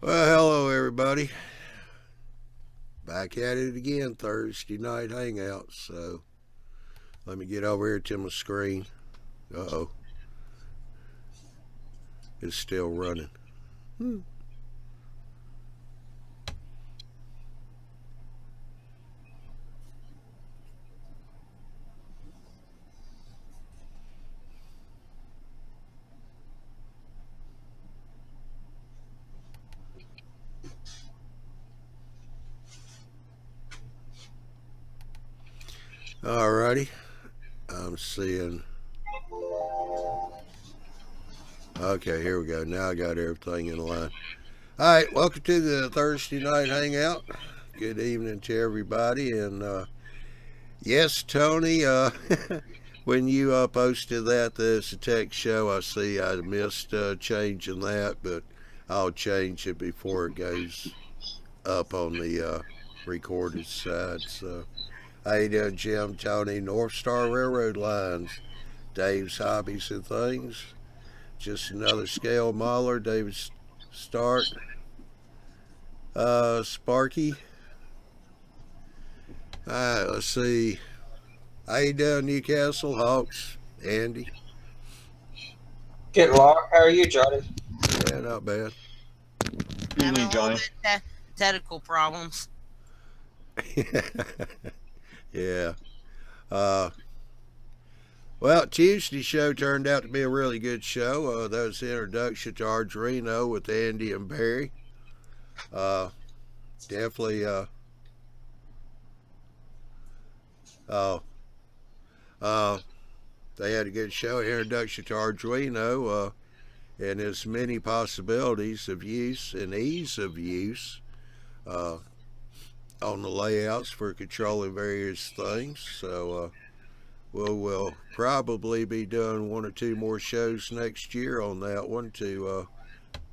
Well, hello everybody. Back at it again, Thursday night hangout. So let me get over here to my screen. Uh-oh. It's still running. Alrighty. I'm seeing. Okay, here we go. Now I got everything in line. Alright, welcome to the Thursday night hangout. Good evening to everybody. And yes, Tony, when you posted that there's a tech show, I see I missed changing that, but I'll change it before it goes up on the recorded side. So, how you doing, Jim, Tony? North Star Railroad Lines, Dave's Hobbies and Things. Just another scale modeler, David Stark, Sparky. All right, let's see. How you doing, Newcastle Hawks? Andy? Good luck. How are you, Johnny? Yeah, not bad. Having Evening, a Johnny. little bit technical problems. Yeah. Well, Tuesday's show turned out to be a really good show. That was the introduction to Arduino with Andy and Barry. Definitely. They had a good show. Introduction to Arduino and its many possibilities of use and ease of use on the layouts for controlling various things. So we'll probably be doing one or two more shows next year on that one to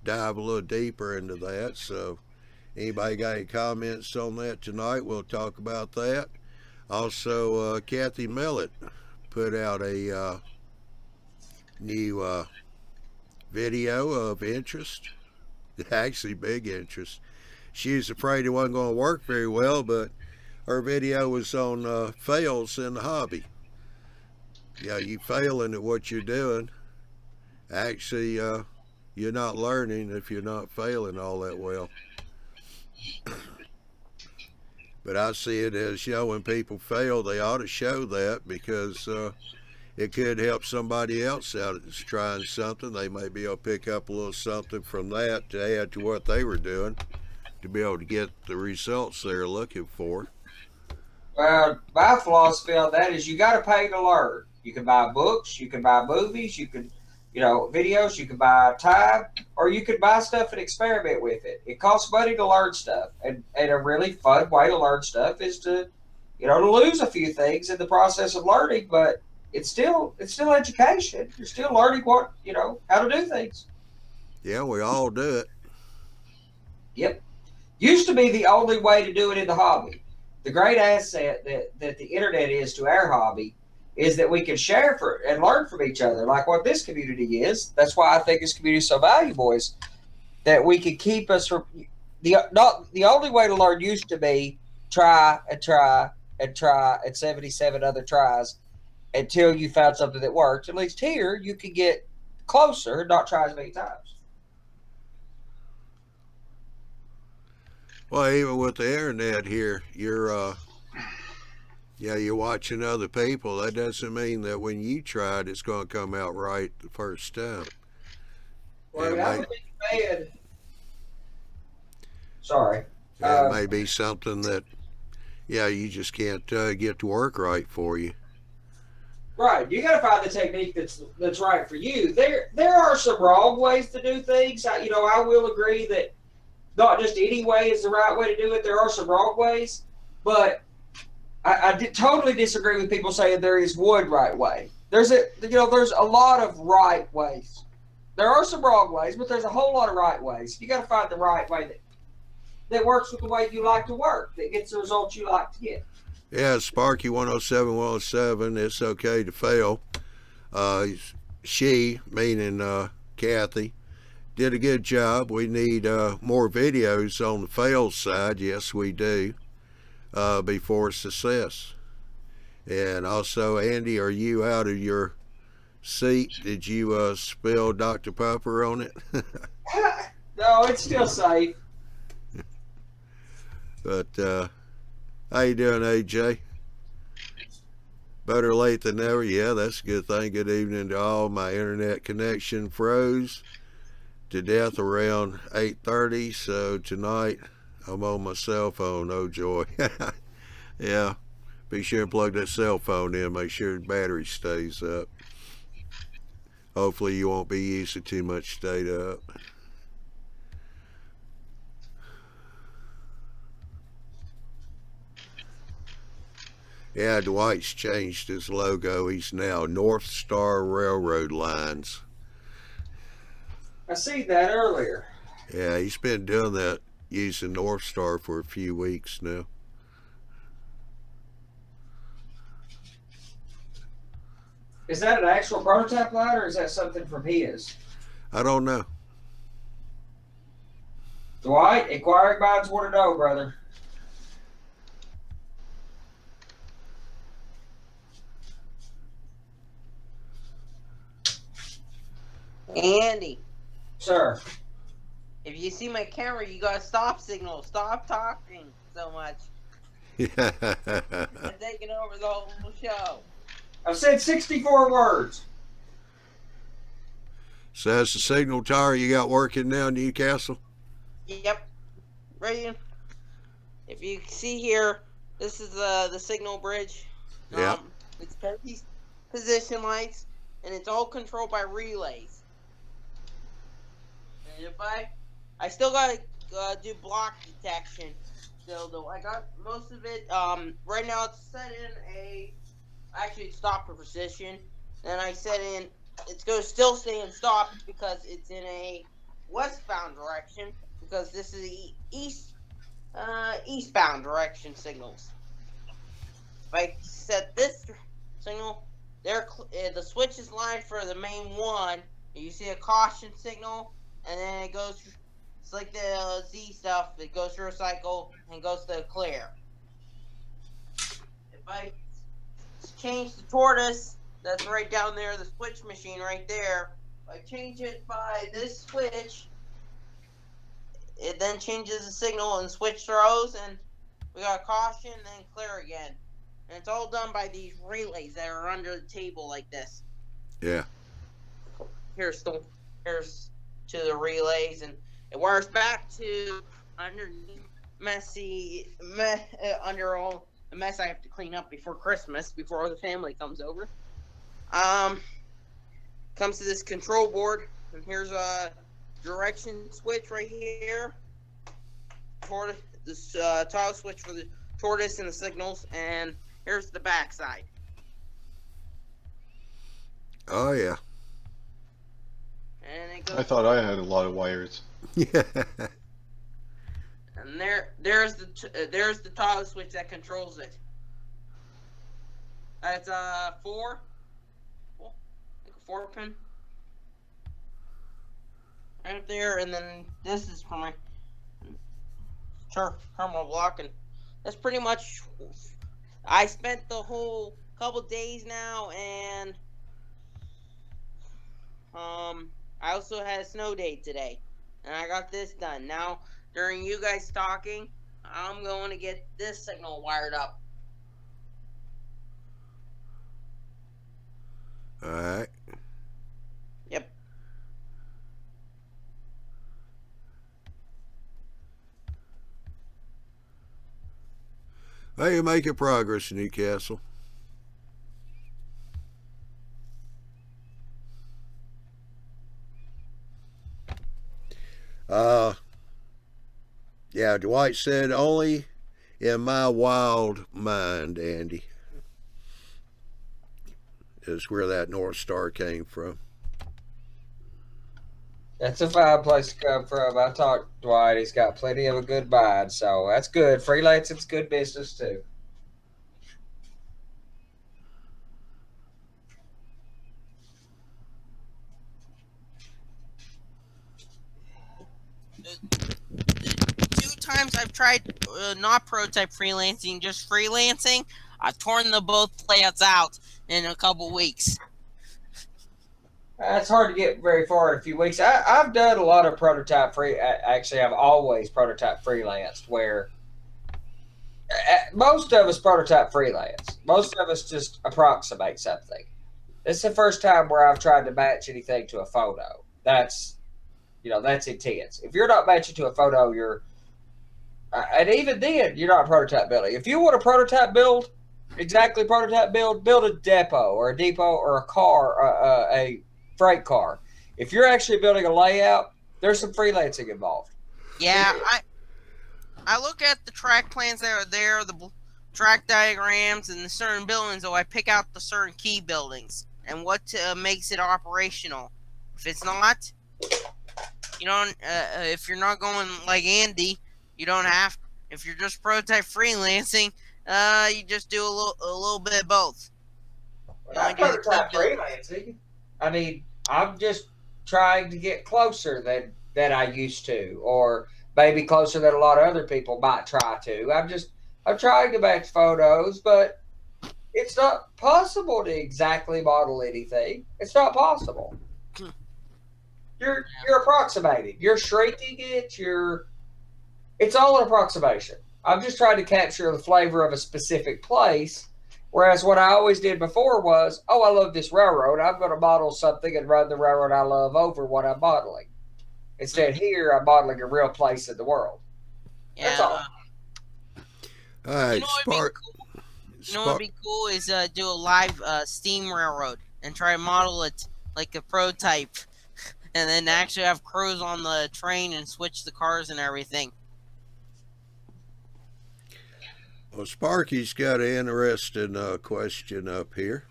dive a little deeper into that. So anybody got any comments on that tonight, we'll talk about that. Also, Kathy Millett put out a new video of interest, actually big interest. She was afraid it wasn't going to work very well, but her video was on fails in the hobby. Yeah, you failing at what you're doing. Actually, you're not learning if you're not failing all that well. But I see it as, when people fail, they ought to show that because it could help somebody else out that's trying something. They may be able to pick up a little something from that to add to what they were doing to be able to get the results they're looking for. Well, my philosophy on that is you got to pay to learn. You can buy books, you can buy movies, you can, videos, you can buy time, or you can buy stuff and experiment with it. It costs money to learn stuff, and a really fun way to learn stuff is to lose a few things in the process of learning, but it's still education. You're still learning how to do things. Yeah, we all do it. Yep. Used to be the only way to do it in the hobby. The great asset that the internet is to our hobby is that we can share and learn from each other, like what this community is. That's why I think this community is so valuable, is that we can keep us from the only way to learn used to be try and try and try and 77 other tries until you found something that works. At least here you can get closer, not try as many times. Well, even with the internet here, you're watching other people. That doesn't mean that when you try it, it's going to come out right the first time. Well, I'm a big fan. Sorry. It may be something that, you just can't get to work right for you. Right. You got to find the technique that's right for you. There are some wrong ways to do things. I will agree that not just any way is the right way to do it. There are some wrong ways, but I totally disagree with people saying there is one right way. There's a lot of right ways. There are some wrong ways, but there's a whole lot of right ways. You got to find the right way that works with the way you like to work, that gets the results you like to get. Yeah, Sparky 107, 107, it's okay to fail. She, meaning Kathy, did a good job. We need more videos on the fail side. Yes, we do. Before success. And also, Andy, are you out of your seat? Did you spill Dr. Pepper on it? No, it's still safe. But how you doing, AJ? Better late than never. Yeah, that's a good thing. Good evening to all. My internet connection froze to death around 8:30, so tonight I'm on my cell phone. Oh joy. Yeah, be sure and plug that cell phone in. Make sure the battery stays up. Hopefully you won't be using too much stayed up. Yeah, Dwight's changed his logo. He's now North Star Railroad Lines. I see that earlier. Yeah, he's been doing that using North Star for a few weeks now. Is that an actual prototype light, or is that something from his? I don't know. Dwight, inquiring minds want to know, brother. Andy, Sir. if you see my camera, you got a stop signal. Stop talking so much. Yeah. I'm taking over the whole show. I've said 64 words. So that's the signal tower you got working now in Newcastle? Yep. Right in. If you see here, this is the signal bridge. Yeah. It's these position lights, and it's all controlled by relays. And if I still gotta do block detection. Still though, I got most of it. Right now it's set in a. Actually, it's stop for position. Then I set in. It's going to still stay in stop because it's in a westbound direction because this is the eastbound direction signals. If I set this signal, the switch is lined for the main one. You see a caution signal, and then it goes. It's like the Z stuff. It goes through a cycle and goes to clear. If I change the tortoise, that's right down there, the switch machine right there. If I change it by this switch, it then changes the signal and switch throws, and we got caution, then clear again. And it's all done by these relays that are under the table like this. Yeah. Here's to the relays, and it wires back to underneath under all the mess I have to clean up before Christmas, before the family comes over. Comes to this control board, and here's a direction switch right here. This toggle switch for the tortoise and the signals, and here's the back side. Oh yeah. And it goes. I thought I had a lot of wires. Yeah. And there's the toggle switch that controls it. That's a 4-pin right there, and then this is for my terminal block, and that's pretty much. I spent the whole couple days now, and I also had a snow day today, and I got this done. Now, during you guys talking, I'm going to get this signal wired up. All right. Yep. Well, you're making progress in Newcastle. Yeah, Dwight said only in my wild mind, Andy, is where that North Star came from. That's a fine place to come from. I talked to Dwight. He's got plenty of a good mind, so that's good. Freelancing's good business too. I've tried not prototype freelancing, just freelancing, I've torn the both layouts out in a couple weeks. It's hard to get very far in a few weeks. I've done a lot of prototype free. Actually, I've always prototype freelanced. Where most of us prototype freelance. Most of us just approximate something. This is the first time where I've tried to match anything to a photo. That's intense. If you're not matching to a photo, and even then, you're not prototype building. If you want a prototype build, build a depot or a car, a freight car. If you're actually building a layout, there's some freelancing involved. Yeah, I look at the track plans that are there, the track diagrams, and the certain buildings, so I pick out the certain key buildings and what makes it operational. If it's not, if you're not going like Andy, you don't have. If you're just prototype freelancing, you just do a little bit of both. Not prototype freelancing. I mean, I'm just trying to get closer than I used to, or maybe closer than a lot of other people might try to. I'm trying to match photos, but it's not possible to exactly model anything. It's not possible. You're approximating. You're shrinking it. It's all an approximation. I'm just trying to capture the flavor of a specific place. Whereas what I always did before was, I love this railroad. I'm going to model something and run the railroad I love over what I'm modeling. Instead, here I'm modeling a real place in the world. Yeah. That's all. All right, Spark. You know what would be cool is do a live steam railroad and try to model it like a prototype, and then actually have crews on the train and switch the cars and everything. Well, Sparky's got an interesting question up here.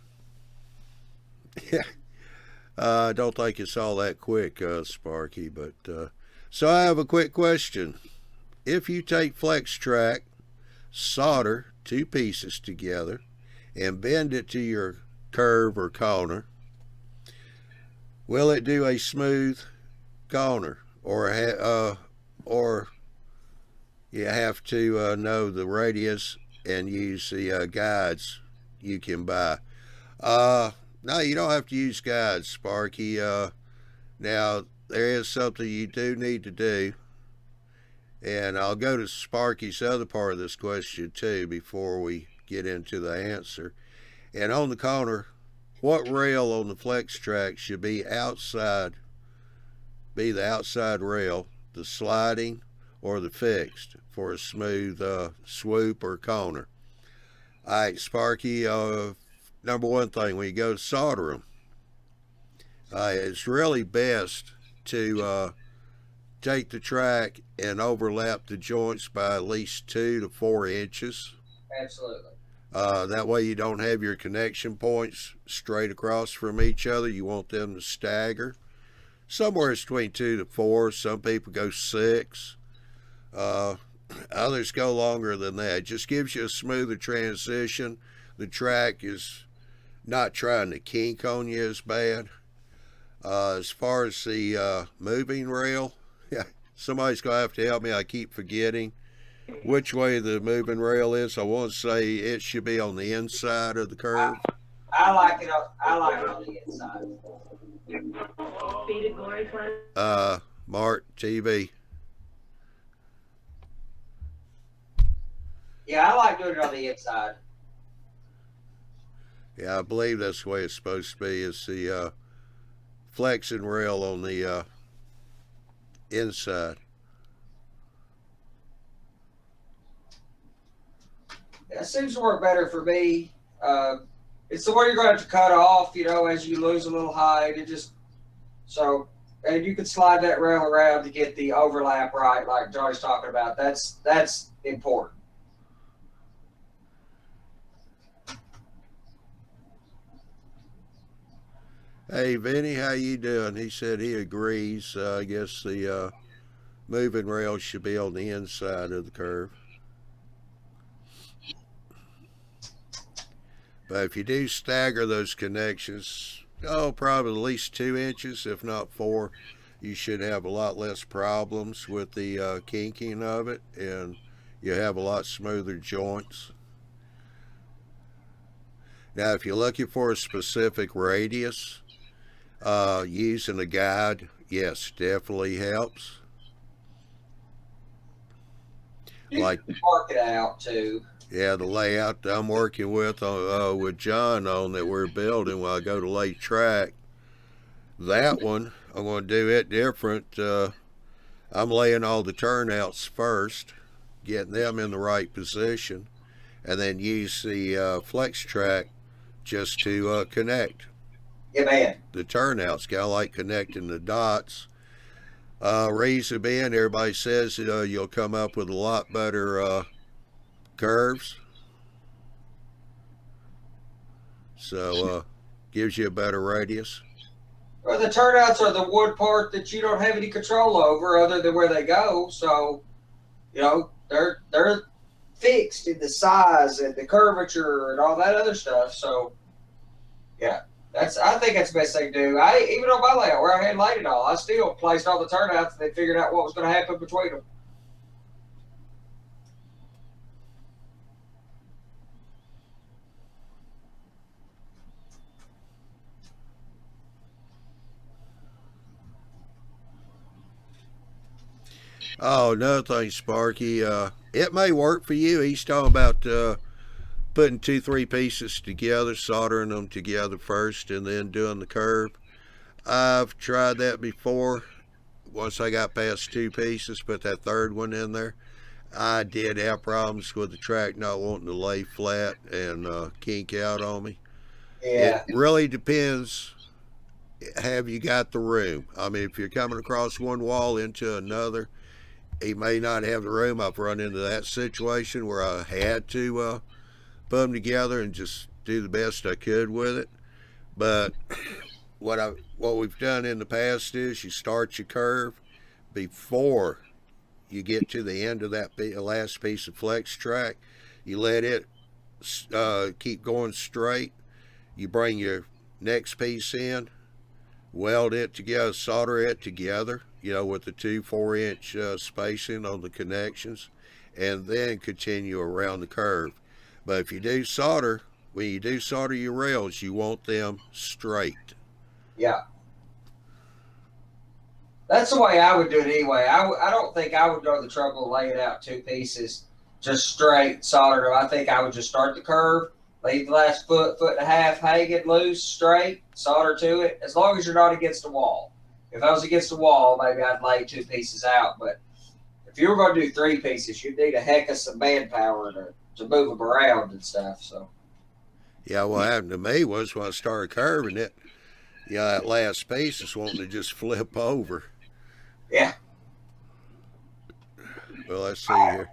I don't think it's all that quick, Sparky, but so I have a quick question. If you take flex track, solder two pieces together, and bend it to your curve or corner, will it do a smooth corner, or you have to know the radius and use the guides you can buy? No, you don't have to use guides, Sparky. Now, there is something you do need to do, and I'll go to Sparky's other part of this question too before we get into the answer. And on the corner, what rail on the flex track should be the outside rail, the sliding or the fixed, for a smooth swoop or corner? All right, Sparky, number one thing, when you go to solder them, it's really best to take the track and overlap the joints by at least 2 to 4 inches. Absolutely. That way you don't have your connection points straight across from each other. You want them to stagger. Somewhere it's between 2 to 4. Some people go 6. Others go longer than that. It just gives you a smoother transition. The track is not trying to kink on you as bad. As far as the moving rail, yeah, somebody's going to have to help me. I keep forgetting which way the moving rail is. I want to say it should be on the inside of the curve. I like it on the inside. Mark, TV. Yeah, I like doing it on the inside. Yeah, I believe that's the way it's supposed to be. It's the flexing rail on the inside. That seems to work better for me. It's the one you're going to have to cut off, as you lose a little height. And you can slide that rail around to get the overlap right, like Johnny's talking about. That's important. Hey, Vinny, how you doing? He said he agrees. I guess the moving rail should be on the inside of the curve. But if you do stagger those connections, probably at least 2 inches, if not 4, you should have a lot less problems with the kinking of it, and you have a lot smoother joints. Now, if you're looking for a specific radius, using a guide, yes, definitely helps. You Like, can mark it out too. yeah, the layout that I'm working with John on that we're building while I go to lay track, that one, I'm going to do it different. I'm laying all the turnouts first, getting them in the right position, and then use the flex track just to connect Yeah, man. the turnouts. Kind of like connecting the dots. Reason being, everybody says you'll come up with a lot better curves. So gives you a better radius. Well, the turnouts are the wood part that you don't have any control over other than where they go. So, they're fixed in the size and the curvature and all that other stuff. So, yeah, I think that's the best thing to do. Even on my layout where I had laid it all, I still placed all the turnouts and they figured out what was going to happen between them. Oh, another thing, Sparky. It may work for you. He's talking about putting 2, 3 pieces together, soldering them together first, and then doing the curve. I've tried that before. Once I got past 2 pieces, put that third one in there. I did have problems with the track not wanting to lay flat and kink out on me. Yeah. It really depends. Have you got the room? I mean, if you're coming across one wall into another, he may not have the room. I've run into that situation where I had to put them together and just do the best I could with it. But what we've done in the past is you start your curve before you get to the end of that last piece of flex track. You let it keep going straight. You bring your next piece in, weld it together, solder it together, with the 2 4-inch spacing on the connections, and then continue around the curve. But if you do solder, when you do solder your rails, you want them straight. Yeah. That's the way I would do it anyway. I don't think I would go to the trouble of laying out 2 pieces just straight soldered them. I think I would just start the curve, leave the last foot and a half hanging loose, straight, solder to it, as long as you're not against the wall. If I was against the wall, maybe I'd lay 2 pieces out. But if you were going to do 3 pieces, you'd need a heck of some manpower to move them around and stuff. So. Yeah, what happened to me was when I started curving it, that last piece is wanting to just flip over. Yeah. Well, let's see here.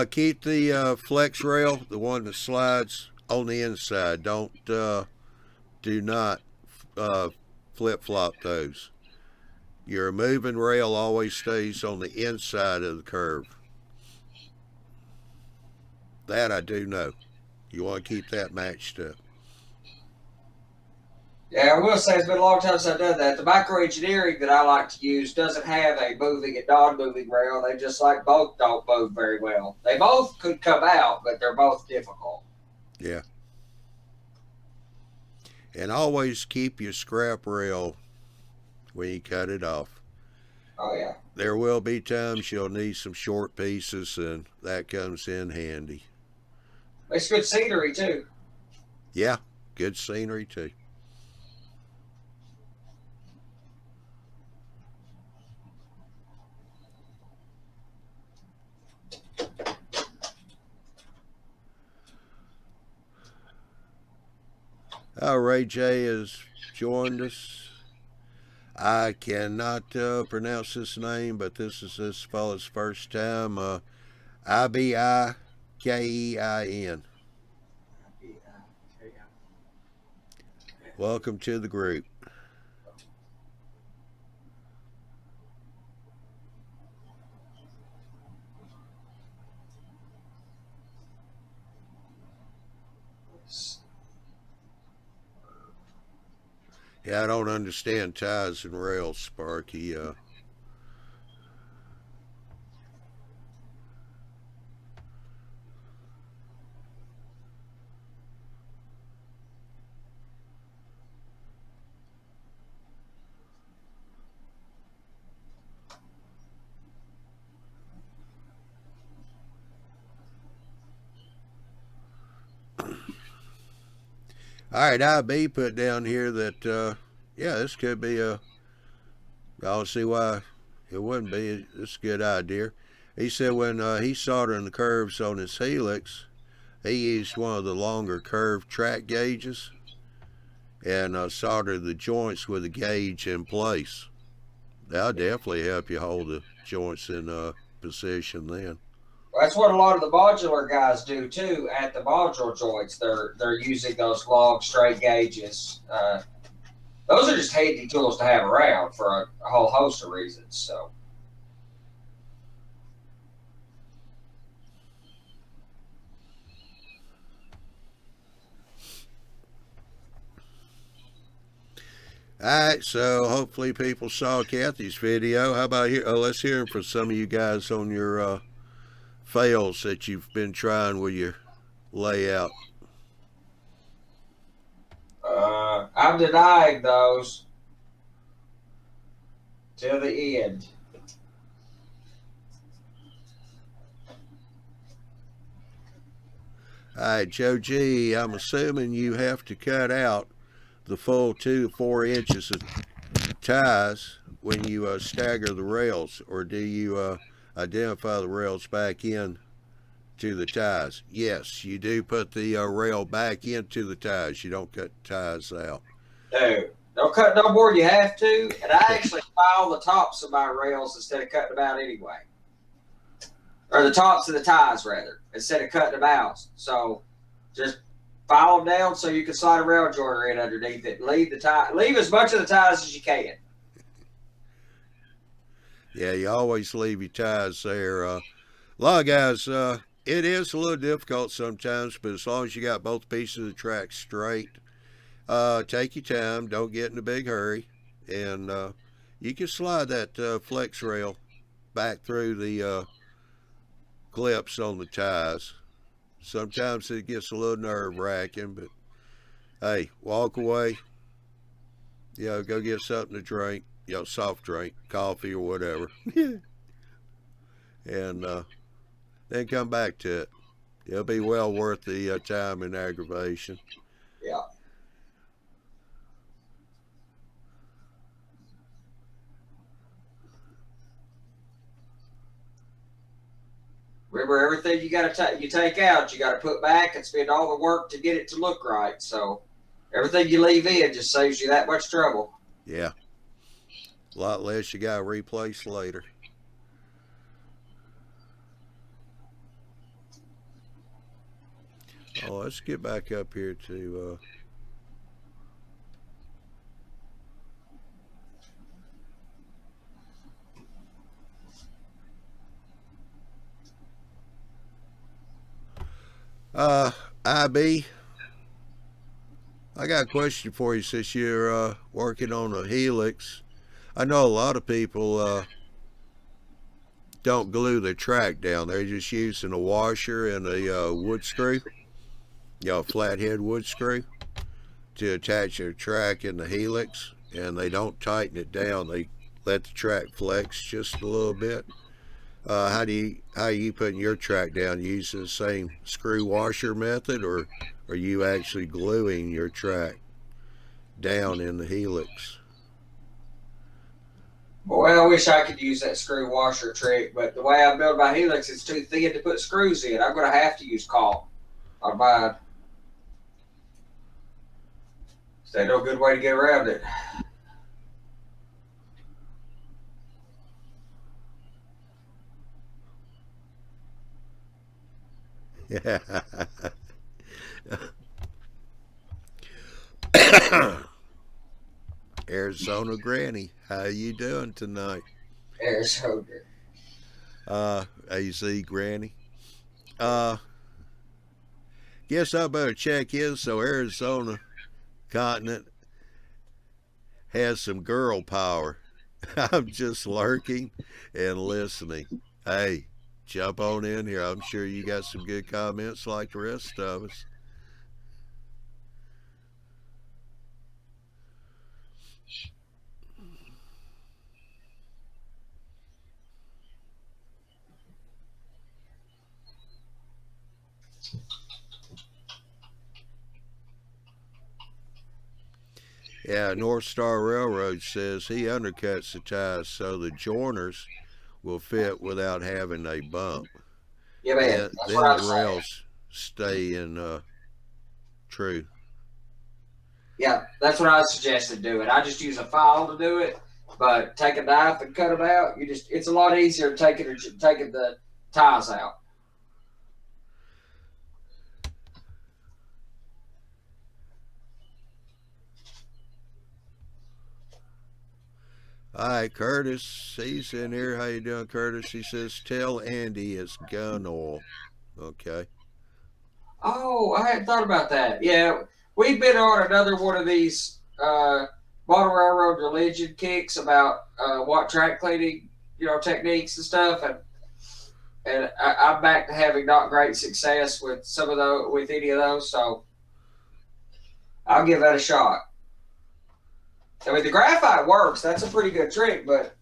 Keep the flex rail, the one that slides, on the inside. Do not flip flop those. Your moving rail always stays on the inside of the curve. That I do know. You want to keep that matched up. Yeah, I will say it's been a long time since I've done that. The microengineering that I like to use doesn't have a moving and non-moving rail. They just both don't move very well. They both could come out, but they're both difficult. Yeah. And always keep your scrap rail when you cut it off. Oh, yeah. There will be times you'll need some short pieces, and that comes in handy. Makes good scenery, too. Yeah, good scenery, too. Ray J has joined us. I cannot pronounce this name, but this is this fellow's first time. Ibikein. Welcome to the group. Yeah, I don't understand ties and rails, Sparky. All right, IB put down here that, yeah, this could be a, I don't see why it wouldn't be. It's a good idea. He said when he's soldering the curves on his helix, he used one of the longer curved track gauges and soldered the joints with the gauge in place. That'll definitely help you hold the joints in position then. That's what a lot of the modular guys do too. At the modular joints, they're using those long straight gauges. Those are just handy tools to have around for a whole host of reasons. So. Alright, so hopefully people saw Kathy's video. How about here? Let's hear from some of you guys on your fails that you've been trying with your layout. I'm denying those till the end. Alright, Joe G, I'm assuming you have to cut out the full 2 to 4 inches of ties when you stagger the rails, or do you identify the rails back in to the ties? Yes, you do put the rail back into the ties. You don't cut ties out. No, don't cut no more than you have to. And I actually file the tops of my rails instead of cutting them out anyway. Or the tops of the ties, rather, instead of cutting them out. So just file them down so you can slide a rail joiner in underneath it. Leave as much of the ties as you can. Yeah, you always leave your ties there. A lot of guys, it is a little difficult sometimes, but as long as you got both pieces of the track straight, take your time. Don't get in a big hurry. And you can slide that flex rail back through the clips on the ties. Sometimes it gets a little nerve-wracking, but hey, walk away. Go get something to drink. Soft drink, coffee or whatever. And then come back to it. It'll be well worth the time and aggravation. Yeah. Remember, everything you got to you take out, you got to put back and spend all the work to get it to look right. So everything you leave in just saves you that much trouble. Yeah. A lot less you got to replace later. Oh, let's get back up here to IB. I got a question for you since you're working on a helix. I know a lot of people don't glue the track down. They're just using a washer and a wood screw, flathead wood screw to attach their track in the helix, and they don't tighten it down. They let the track flex just a little bit. How are you putting your track down? You using the same screw washer method, or are you actually gluing your track down in the helix? Boy, I wish I could use that screw washer trick, but the way I build my helix, it's too thin to put screws in. I'm going to have to use caulk on mine. There's no good way to get around it. Yeah. Arizona Granny, how you doing tonight? Arizona. AZ Granny. Guess I better check in so Arizona continent has some girl power. I'm just lurking and listening. Hey, jump on in here. I'm sure you got some good comments like the rest of us. Yeah, North Star Railroad says he undercuts the ties so the joiners will fit without having a bump. Yeah, man. That's what Then I'm the saying. rails stay in true. Yeah, that's what I suggested doing. I just use a file to do it, but take a knife and cut it out. It's a lot easier taking the ties out. All right, Curtis, he's in here. How you doing, Curtis? He says, tell Andy it's gun oil. Okay. Oh, I hadn't thought about that. Yeah, we've been on another one of these Model Railroad religion kicks about what track cleaning, techniques and stuff, and I'm back to having not great success with with any of those, so I'll give that a shot. I mean, the graphite works. That's a pretty good trick, but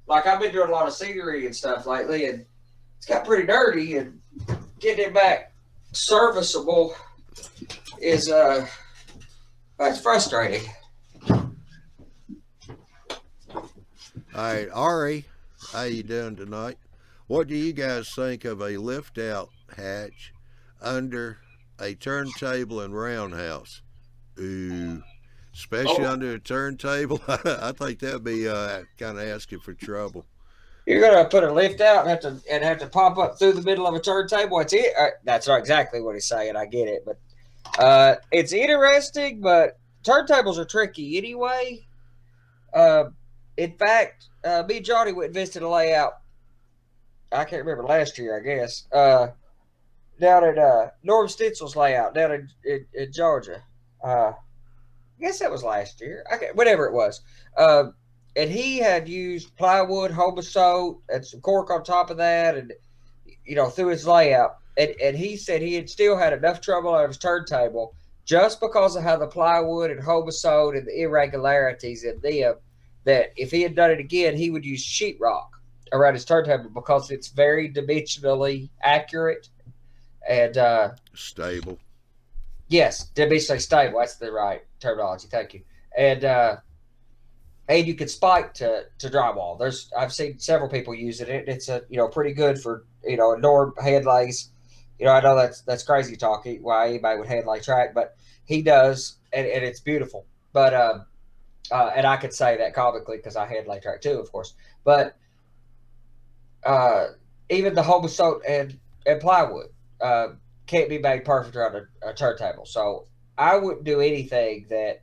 like I've been doing a lot of scenery and stuff lately, and it's got pretty dirty, and getting it back serviceable is that's frustrating. All right, Ari, how you doing tonight? What do you guys think of a lift-out hatch under a turntable and roundhouse? Ooh, especially under a turntable. I think that'd be kind of asking for trouble. You're gonna put a lift out and have to pop up through the middle of a turntable. That's not exactly what he's saying. I get it, but it's interesting. But turntables are tricky anyway. In fact, me and Johnny went and visited a layout. I can't remember last year, I guess. Down at Norm Stitzel's layout down in Georgia. I guess that was last year. Whatever it was. And he had used plywood, Hobosote, and some cork on top of that, and through his layout. And he said he had still had enough trouble out of his turntable just because of how the plywood and Hobosote and the irregularities in them, that if he had done it again, he would use sheetrock around his turntable because it's very dimensionally accurate and stable. Yes, dimensionally stable. That's the right terminology. Thank you. And you can spike to drywall. I've seen several people using it. It's pretty good for indoor head lays. I know that's crazy talk. Why anybody would head lay track, but he does, and it's beautiful. But and I could say that comically because I head lay track too, of course. But even the Hobosote and plywood can't be made perfect around a turntable. So I wouldn't do anything that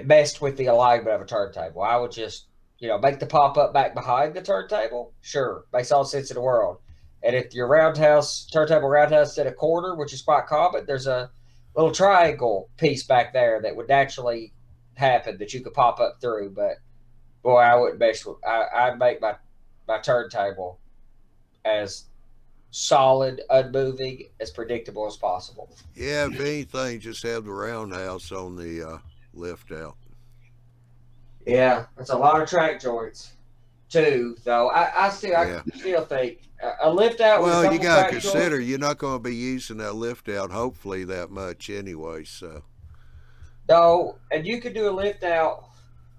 messed with the alignment of a turntable. I would just, make the pop up back behind the turntable. Sure, makes all sense in the world. And if your turntable roundhouse is at a corner, which is quite common, there's a little triangle piece back there that would naturally happen that you could pop up through. But boy, I wouldn't mess with. I'd make my turntable as solid, unmoving, as predictable as possible. Yeah, if anything, just have the roundhouse on the lift out. Yeah, it's a lot of track joints too, though. I still think a lift out. Well, you got to consider you're not going to be using that lift out, hopefully, that much anyway. So. No, and you could do a lift out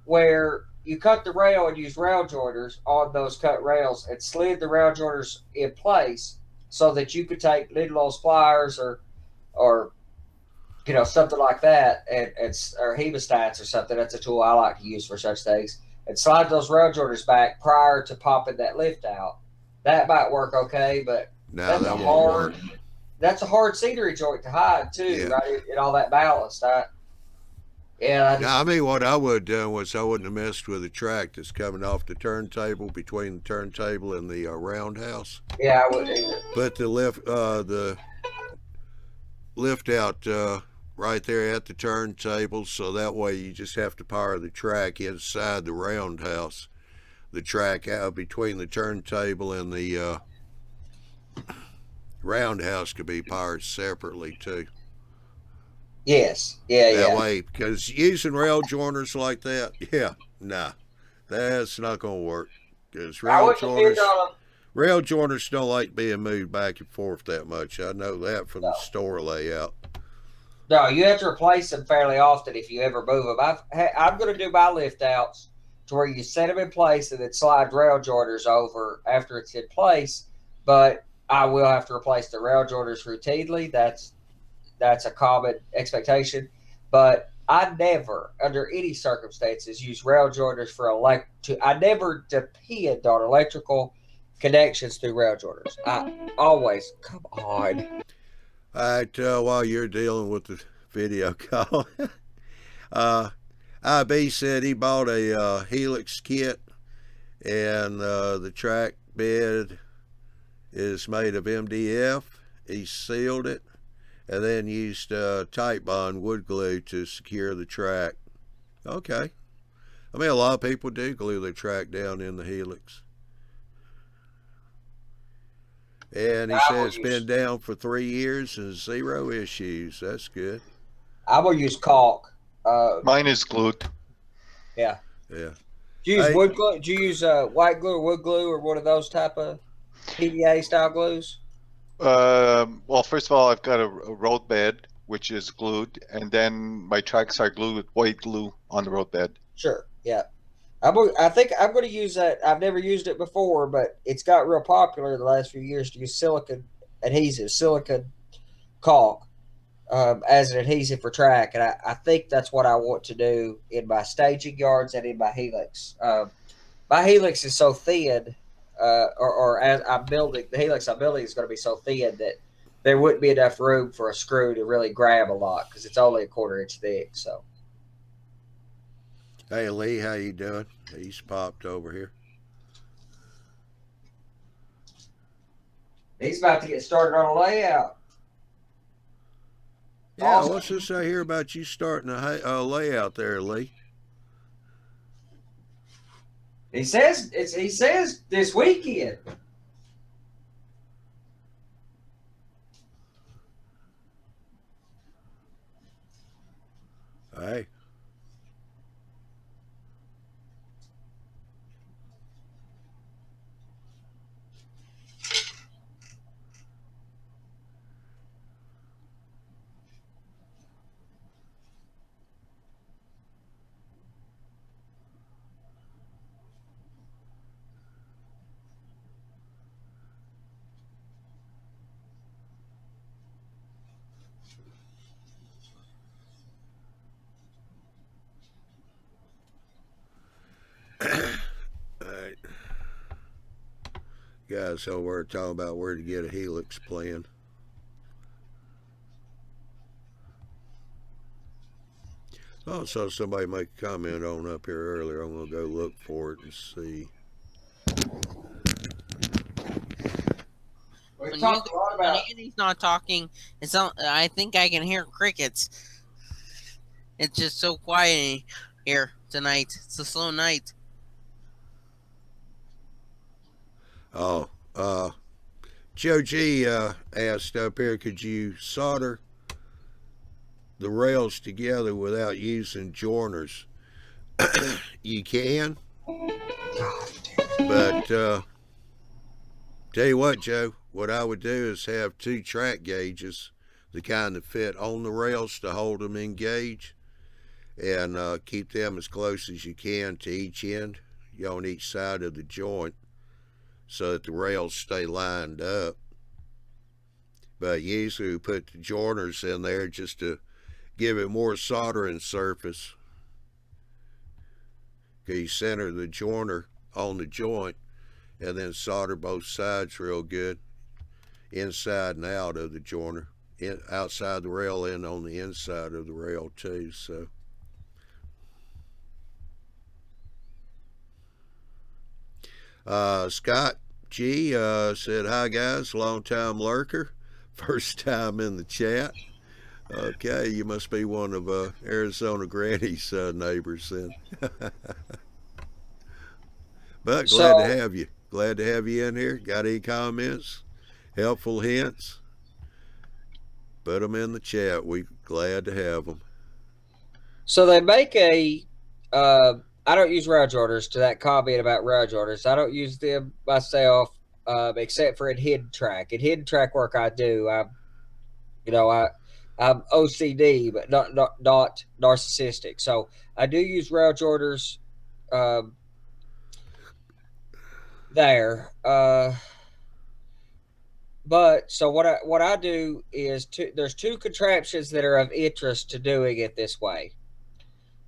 where you cut the rail and use rail joiners on those cut rails and slid the rail joiners in place so that you could take little pliers or something like that, and or hemostats or something. That's a tool I like to use for such things. And slide those rail joiners back prior to popping that lift out. That might work okay, but that's a hard scenery joint to hide too, right? And all that ballast. I mean, what I would have done was I wouldn't have messed with the track that's coming off the turntable between the turntable and the roundhouse. Yeah, I wouldn't either. Put the lift out right there at the turntables, so that way you just have to power the track inside the roundhouse. The track out between the turntable and the roundhouse could be powered separately too. Yes. Yeah. That Yeah. way, because using rail joiners like that, yeah, nah, that's not gonna work. Because I wouldn't depend on them. rail joiners don't like being moved back and forth that much. I know that from the No. store layout. No, you have to replace them fairly often if you ever move them. I'm going to do my lift outs to where you set them in place and then slide rail joiners over after it's in place. But I will have to replace the rail joiners routinely. That's a common expectation. But I never, under any circumstances, use rail joiners for I never depend on electrical connections through rail joiners. I always, come on. All right, while you're dealing with the video call, IB said he bought a Helix kit, and the track bed is made of MDF. He sealed it and then used tight bond wood glue to secure the track. Okay. I mean, a lot of people do glue their track down in the Helix. And he said it's been down for 3 years and 0 issues. That's good. I'm going to use caulk. Mine is glued. Yeah. Yeah. Do you use wood glue? Do you use white glue or wood glue or one of those type of PVA style glues? Well, first of all, I've got a road bed, which is glued, and then my tracks are glued with white glue on the road bed. Sure. Yeah. I think I'm going to use that. I've never used it before, but it's got real popular the last few years to use silicone adhesive, silicone caulk as an adhesive for track. And I think that's what I want to do in my staging yards and in my Helix. My Helix is so thin, or as I'm building, the Helix I'm building is going to be so thin that there wouldn't be enough room for a screw to really grab a lot because it's only a 1/4 inch thick. So. Hey Lee, how you doing? He's popped over here. He's about to get started on a layout. Yeah, Awesome. what's this I hear about you starting a layout there, Lee? He says this weekend. Hey. Alright. Guys, so we're talking about where to get a Helix plan. Oh, saw somebody make a comment on up here earlier. I'm gonna go look for it and see. We've talked a lot about. Andy's not talking. I think I can hear crickets. It's just so quiet here tonight. It's a slow night. Oh, Joe G asked up here, could you solder the rails together without using joiners? You can, but tell you what, Joe, what I would do is have 2 track gauges, the kind that fit on the rails to hold them engaged, and keep them as close as you can to each end, on each side of the joint, so that the rails stay lined up. But usually we put the joiners in there just to give it more soldering surface. Okay, you center the joiner on the joint and then solder both sides real good, inside and out of the joiner, outside the rail and on the inside of the rail too. So Scott G said, hi guys, long time lurker, first time in the chat. Okay, you must be one of Arizona Granny's neighbors then. But glad to So, have you. Glad to have you in here. Got any comments? Helpful hints? Put them in the chat. We glad to have them. so they make a. I don't use rail jointers. To that comment about rail jointers, I don't use them myself, except for in hidden track. In hidden track work, I do. I'm OCD, but not narcissistic. So I do use rail jointers um, there. But so what I do is there's two contraptions that are of interest to doing it this way.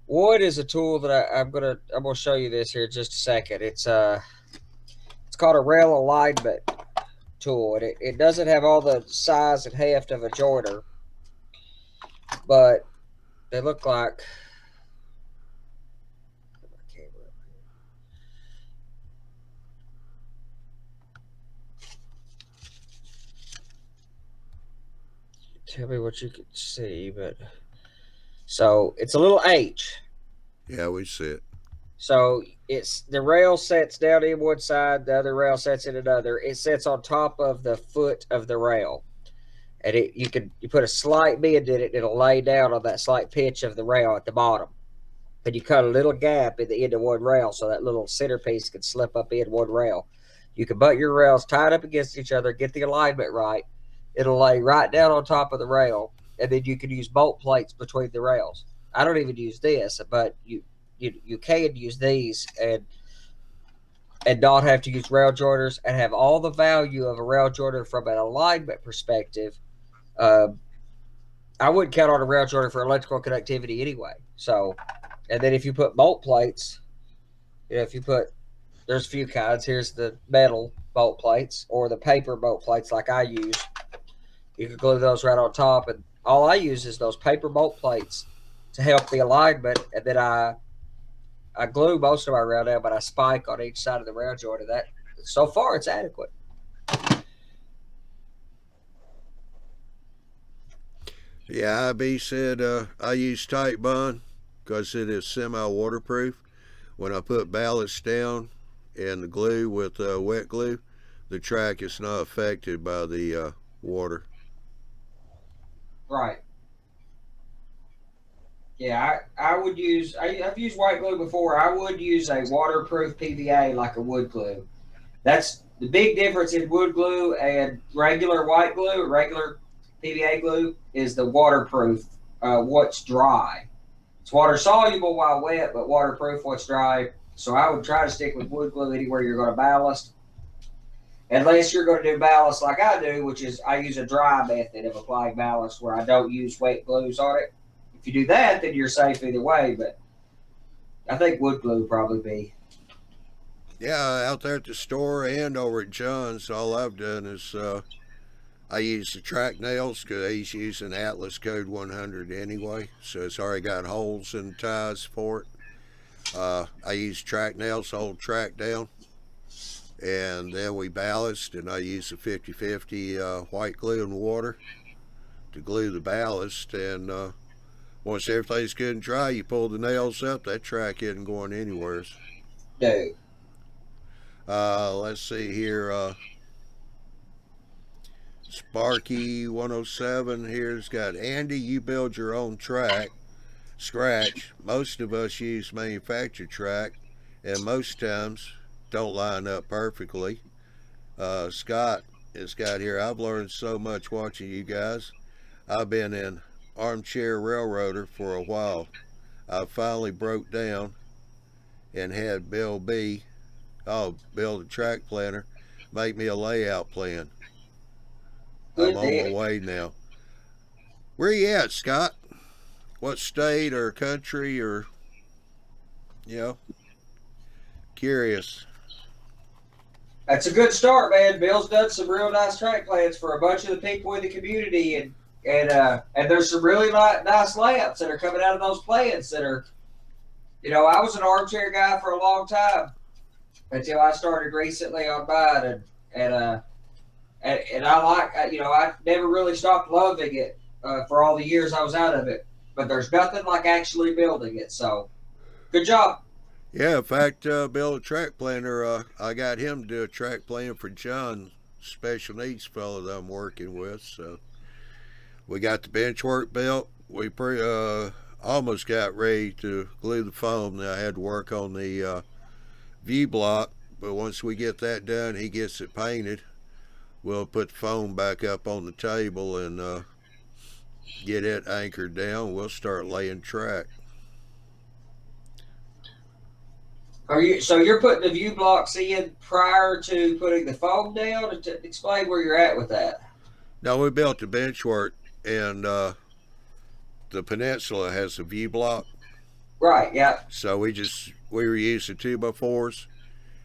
One is a tool that I'm gonna show you this here in just a second. It's called a rail alignment tool, and it doesn't have all the size and heft of a joiner, but they look like. Tell me what you can see, but so it's a little H. Yeah, we see it. So it's the rail sets down in one side, the other rail sets in another. It sets on top of the foot of the rail, and you put a slight bend in it, and it'll lay down on that slight pitch of the rail at the bottom. And you cut a little gap at the end of one rail, so that little centerpiece can slip up in one rail. You can butt your rails tied up against each other, get the alignment right. It'll lay right down on top of the rail, and then you can use bolt plates between the rails. I don't even use this, but you can use these and not have to use rail joiners and have all the value of a rail joiner from an alignment perspective. I wouldn't count on a rail joiner for electrical connectivity anyway. So, and then if you put bolt plates, if you put, there's a few kinds. Here's the metal bolt plates or the paper bolt plates like I use. You can glue those right on top, and all I use is those paper bolt plates to help the alignment, and then I glue most of my rail down, but I spike on each side of the rail joint. That so far it's adequate. Yeah, IB said I use tight bond because it is semi-waterproof. When I put ballast down and the glue with wet glue, the track is not affected by the water. Right. Yeah, I would use. I've used white glue before. I would use a waterproof PVA like a wood glue. That's the big difference in wood glue and regular white glue. Regular PVA glue is the waterproof. What's dry. It's water soluble while wet, but waterproof what's dry. So I would try to stick with wood glue anywhere you're going to ballast. Unless you're going to do ballast like I do, which is I use a dry method of applying ballast where I don't use wet glues on it. If you do that, then you're safe either way, but I think wood glue would probably be. Yeah, out there at the store and over at John's, all I've done is I use the track nails because he's using Atlas Code 100 anyway, so it's already got holes in the ties for it. I use track nails to hold track down, and then we ballast, and I use the 50-50 white glue and water to glue the ballast, and once everything's good and dry, you pull the nails up, that track isn't going anywhere. No. Let's see here. Sparky 107 here's got Andy, you build your own track. Scratch. Most of us use manufactured track, and most times don't line up perfectly. Scott has got here, I've learned so much watching you guys. I've been an armchair railroader for a while. I finally broke down and had Bill B, build a track planner, make me a layout plan. I'm on my way now. Where you at, Scott? What state or country or, curious. That's a good start, man. Bill's done some real nice track plans for a bunch of the people in the community, and there's some really nice layouts that are coming out of those plans that are, I was an armchair guy for a long time until I started recently on mine, and I like, I never really stopped loving it for all the years I was out of it. But there's nothing like actually building it. So, good job. Yeah, in fact, Bill, a track planner, I got him to do a track plan for John, special needs fellow that I'm working with. So we got the bench work built. We almost got ready to glue the foam. Now I had to work on the view block, but once we get that done, he gets it painted. We'll put the foam back up on the table and get it anchored down. We'll start laying track. So you're putting the view blocks in prior to putting the foam down? Explain where you're at with that. Now we built the bench work, and the peninsula has a view block. Right. Yeah. So we were using 2x4s.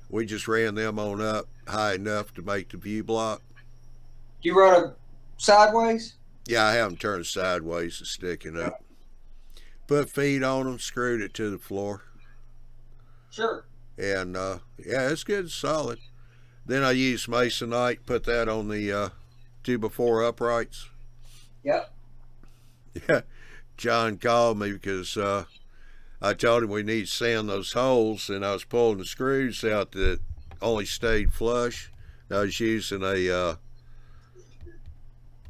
We just ran them on up high enough to make the view block. You run them sideways? Yeah, I have them turned sideways and sticking up. Put feet on them, screwed it to the floor. Sure. And yeah, it's good and solid. Then I used masonite, put that on the 2x4 uprights. Yep. Yeah, John called me because I told him we need to sand those holes, and I was pulling the screws out that only stayed flush. I was using a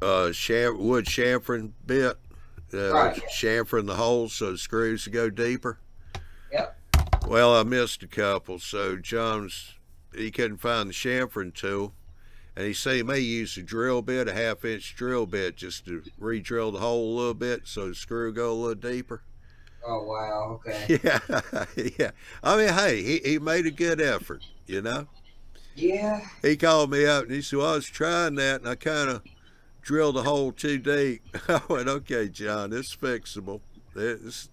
wood chamfering bit, Right. chamfering the holes so the screws would go deeper. Yep. Well, I missed a couple, so he couldn't find the chamfering tool, and he said he may use a drill bit, a 1/2-inch drill bit, just to re-drill the hole a little bit so the screw go a little deeper. Oh, wow. Okay. Yeah, yeah. I mean, hey, he made a good effort, you know? Yeah. He called me up and he said, well, I was trying that and I kind of drilled the hole too deep. I went, okay, John, it's fixable. It's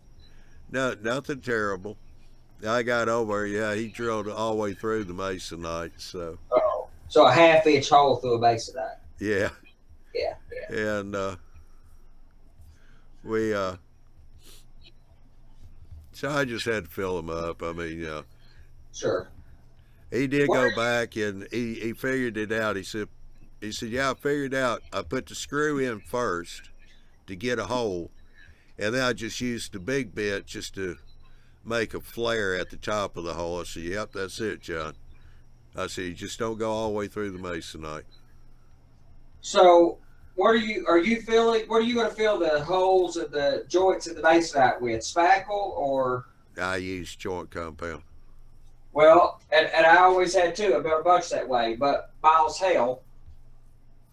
nothing terrible. I got over, yeah, he drilled it all the way through the masonite, so. Oh. So a 1/2-inch hole through a masonite. Yeah. Yeah. Yeah. And so I just had to fill him up. I mean, Sure. he did go back and he figured it out. He said, yeah, I figured out. I put the screw in first to get a hole, and then I just used the big bit just to make a flare at the top of the hole. I said, yep, that's it, John. I said, you just don't go all the way through the masonite. So what are you going to fill the holes and the joints in the masonite with? Spackle or? I use joint compound. Well, and I always had too. I built a bunch that way, but Miles Hale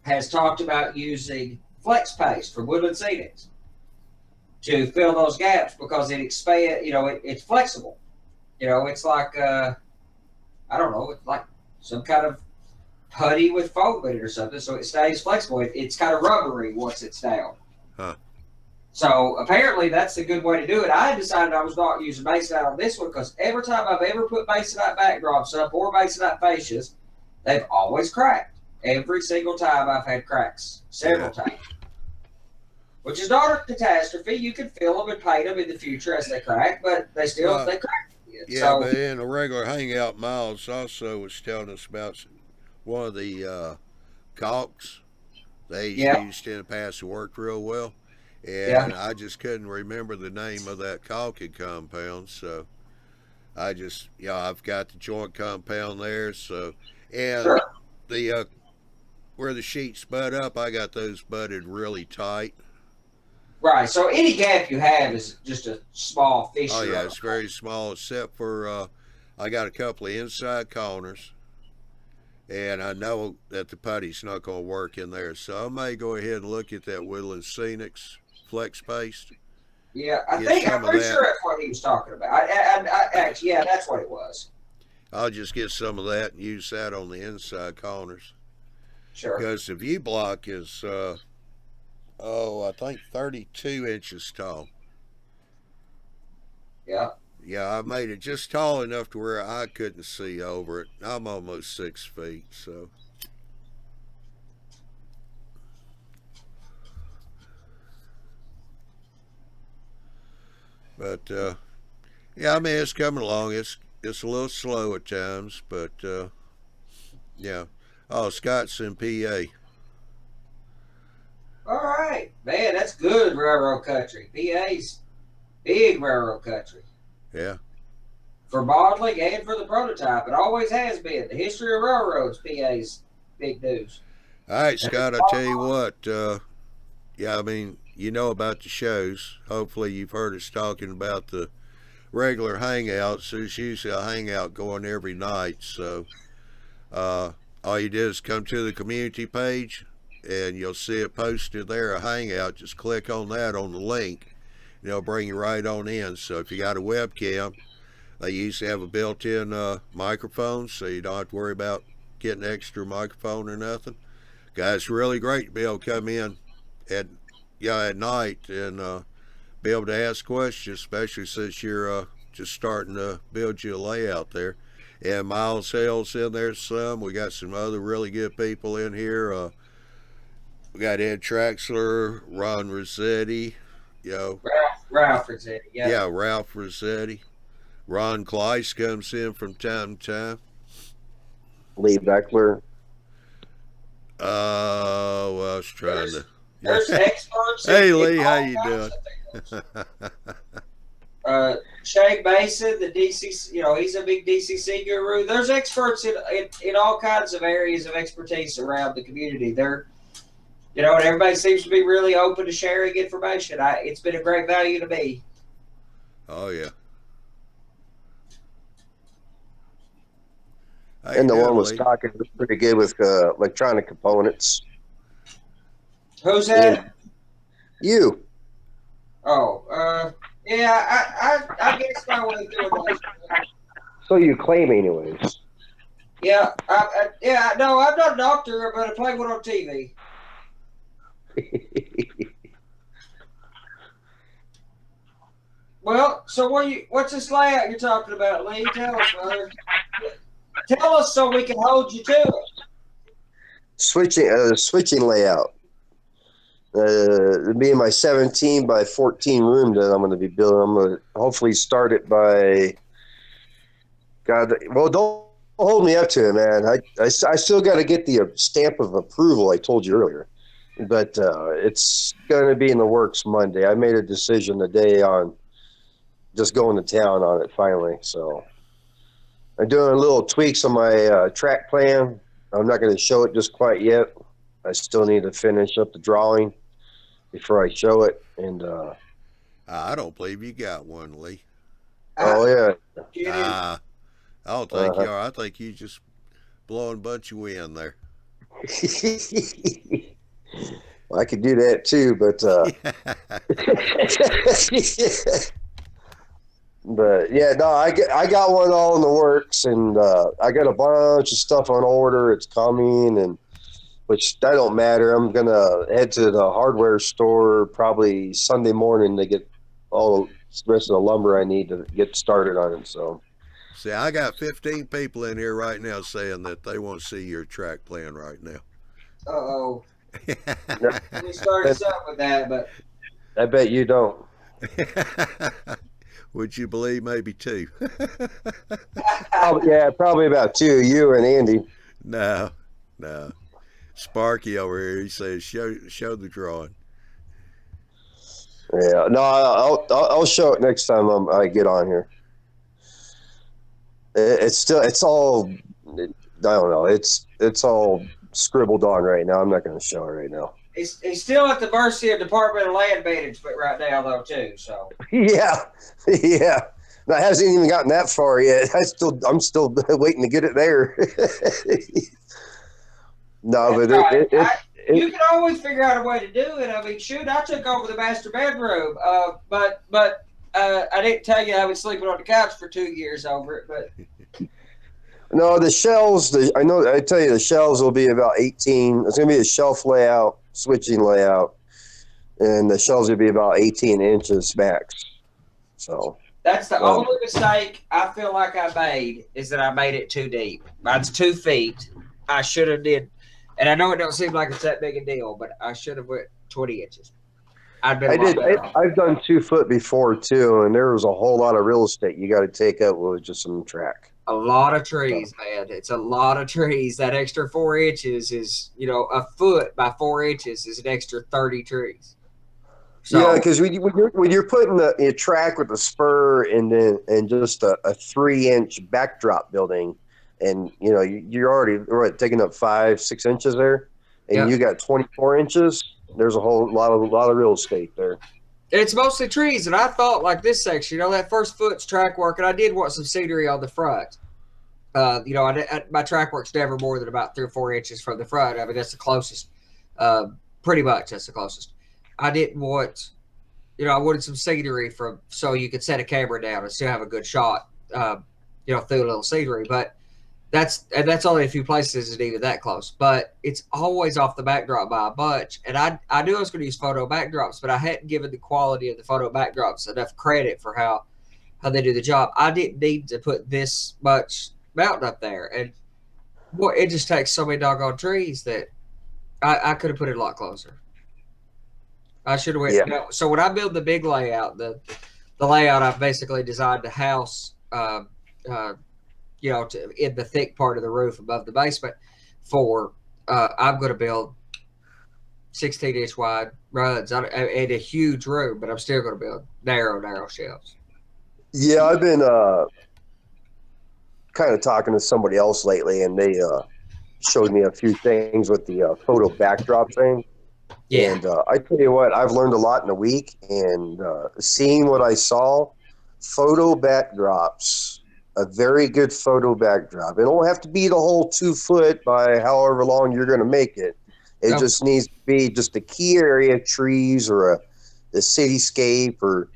has talked about using flex paste from Woodland Scenics to fill those gaps because it expands. It's flexible. It's like I don't know, it's like some kind of putty with foam in it or something, so it stays flexible. It's kind of rubbery once it's down. Huh. So apparently that's a good way to do it. I decided I was not using masonite on this one because every time I've ever put masonite backdrops up or masonite fascias, they've always cracked. Every single time I've had cracks, several times. Which is not a catastrophe. You can fill them and paint them in the future as they crack, but they crack. Yeah, but in a regular hangout, Miles also was telling us about one of the caulks they used in the past that worked real well. And I just couldn't remember the name of that caulking compound, so I just, I've got the joint compound there, so, and sure. The where the sheets bud up, I got those budded really tight. Right, so any gap you have is just a small fissure. Oh yeah, it's very small, except for I got a couple of inside corners, and I know that the putty's not going to work in there, so I may go ahead and look at that Woodland Scenics flex paste. Yeah, I'm pretty sure that's what he was talking about. I actually, yeah, that's what it was. I'll just get some of that and use that on the inside corners. Sure. Because the view block is, I think 32 inches tall. Yeah. Yeah, I made it just tall enough to where I couldn't see over it. I'm almost 6 feet, so. But yeah, I mean it's coming along. It's a little slow at times, but yeah. Oh, Scott's in PA. All right, man, that's good railroad country. PA's big railroad country Yeah. for modeling and for the prototype. It always has been. The history of railroads, PA's big news. All right, Scott, I'll tell you what. Yeah, I mean, you know about the shows. Hopefully, you've heard us talking about the regular hangouts. There's usually a hangout going every night. So, all you do is come to the community page and you'll see it posted there, a hangout. Just click on that on the link and it'll bring you right on in. So, if you got a webcam, they usually have a built in microphone, so you don't have to worry about getting an extra microphone or nothing. Guys, really great to be able to come in at night and be able to ask questions, especially since you're just starting to build you a layout there. And Miles Hill's in there some. We got some other really good people in here. We got Ed Traxler, Ron Rossetti, Ralph Rossetti, yeah, Ralph Rossetti. Ron Kleiss comes in from time to time. Lee Beckler. Well, I was trying to. There's experts. Hey, Lee, how you doing? Shane Mason, the DC, he's a big DCC guru. There's experts in all kinds of areas of expertise around the community. They're, and everybody seems to be really open to sharing information. It's been a great value to me. Oh, yeah. And the one was talking pretty good with electronic components. Who's that? You. Oh, yeah, I guess my way through it. So you claim anyways. Yeah, no, I'm not a doctor, but I play one on TV. Well, so what's this layout you're talking about, Lee? Tell us, brother. Tell us so we can hold you to it. Switching layout. Being my 17 by 14 room that I'm going to be building. I'm going to hopefully start it by. God, well, don't hold me up to it, man. I still got to get the stamp of approval I told you earlier, but it's going to be in the works Monday. I made a decision today on just going to town on it finally. So I'm doing a little tweaks on my track plan. I'm not going to show it just quite yet. I still need to finish up the drawing before I show it. And I don't believe you got one, Lee. Oh yeah. I don't think you are. I think you just blowing a bunch of wind there. Well, I could do that too, but but yeah, no, I got one all in the works, and I got a bunch of stuff on order. It's coming, and which that don't matter. I'm gonna head to the hardware store probably Sunday morning to get all the rest of the lumber I need to get started on it. So, see, I got 15 people in here right now saying that they want to see your track plan right now. Uh-oh. We started something with that, but I bet you don't. Would you believe maybe two? Yeah, probably about two, you and Andy. No. Sparky over here, he says, show the drawing. Yeah, no, I'll show it next time I get on here. It's all, I don't know, it's all scribbled on right now. I'm not going to show it right now. He's still at the mercy of Department of Land Management right now, though, too. So yeah. No, it hasn't even gotten that far yet. I'm still waiting to get it there. No, but right. You can always figure out a way to do it. I mean, shoot, I took over the master bedroom, but I didn't tell you I was sleeping on the couch for 2 years over it. But no, the shelves. I tell you, the shelves will be about 18. It's going to be a shelf layout, switching layout, and the shelves will be about 18 inches max. So that's the only mistake I feel like I made, is that I made it too deep. Mine's 2 feet. I should have did. And I know it don't seem like it's that big a deal, but I should have went 20 inches. I'd been I a lot did. better. I've done 2 foot before too, and there was a whole lot of real estate you got to take up with just some track. A lot of trees, man. It's a lot of trees. That extra 4 inches is, a foot by 4 inches is an extra 30 trees. Yeah, So because when you're putting a track with a spur and just a 3 inch backdrop building, and you're already taking up 5-6 inches there, and yeah, you got 24 inches. There's a whole lot of real estate there. it's mostly trees. And I thought like this section, that first foot's track work, and I did want some scenery on the front. My track work's never more than about 3 or 4 inches from the front. I mean, that's the closest. Pretty much, that's the closest. I didn't want, I wanted some scenery so you could set a camera down and still have a good shot. Through a little scenery, but that's only a few places isn't even that close. But it's always off the backdrop by a bunch. And I knew I was going to use photo backdrops, but I hadn't given the quality of the photo backdrops enough credit for how they do the job. I didn't need to put this much mountain up there, and boy, it just takes so many doggone trees that I could have put it a lot closer. I should have went. Yeah. So when I build the big layout, the layout I've basically designed the house, in the thick part of the roof above the basement. I'm going to build 16-inch wide runs and a huge room, but I'm still going to build narrow shelves. Yeah, I've been kind of talking to somebody else lately, and they showed me a few things with the photo backdrop thing. Yeah. And I tell you what, I've learned a lot in a week, and seeing what I saw, photo backdrops, a very good photo backdrop. It don't have to be the whole 2 foot by however long you're going to make it. It just needs to be just a key area, trees or the cityscape or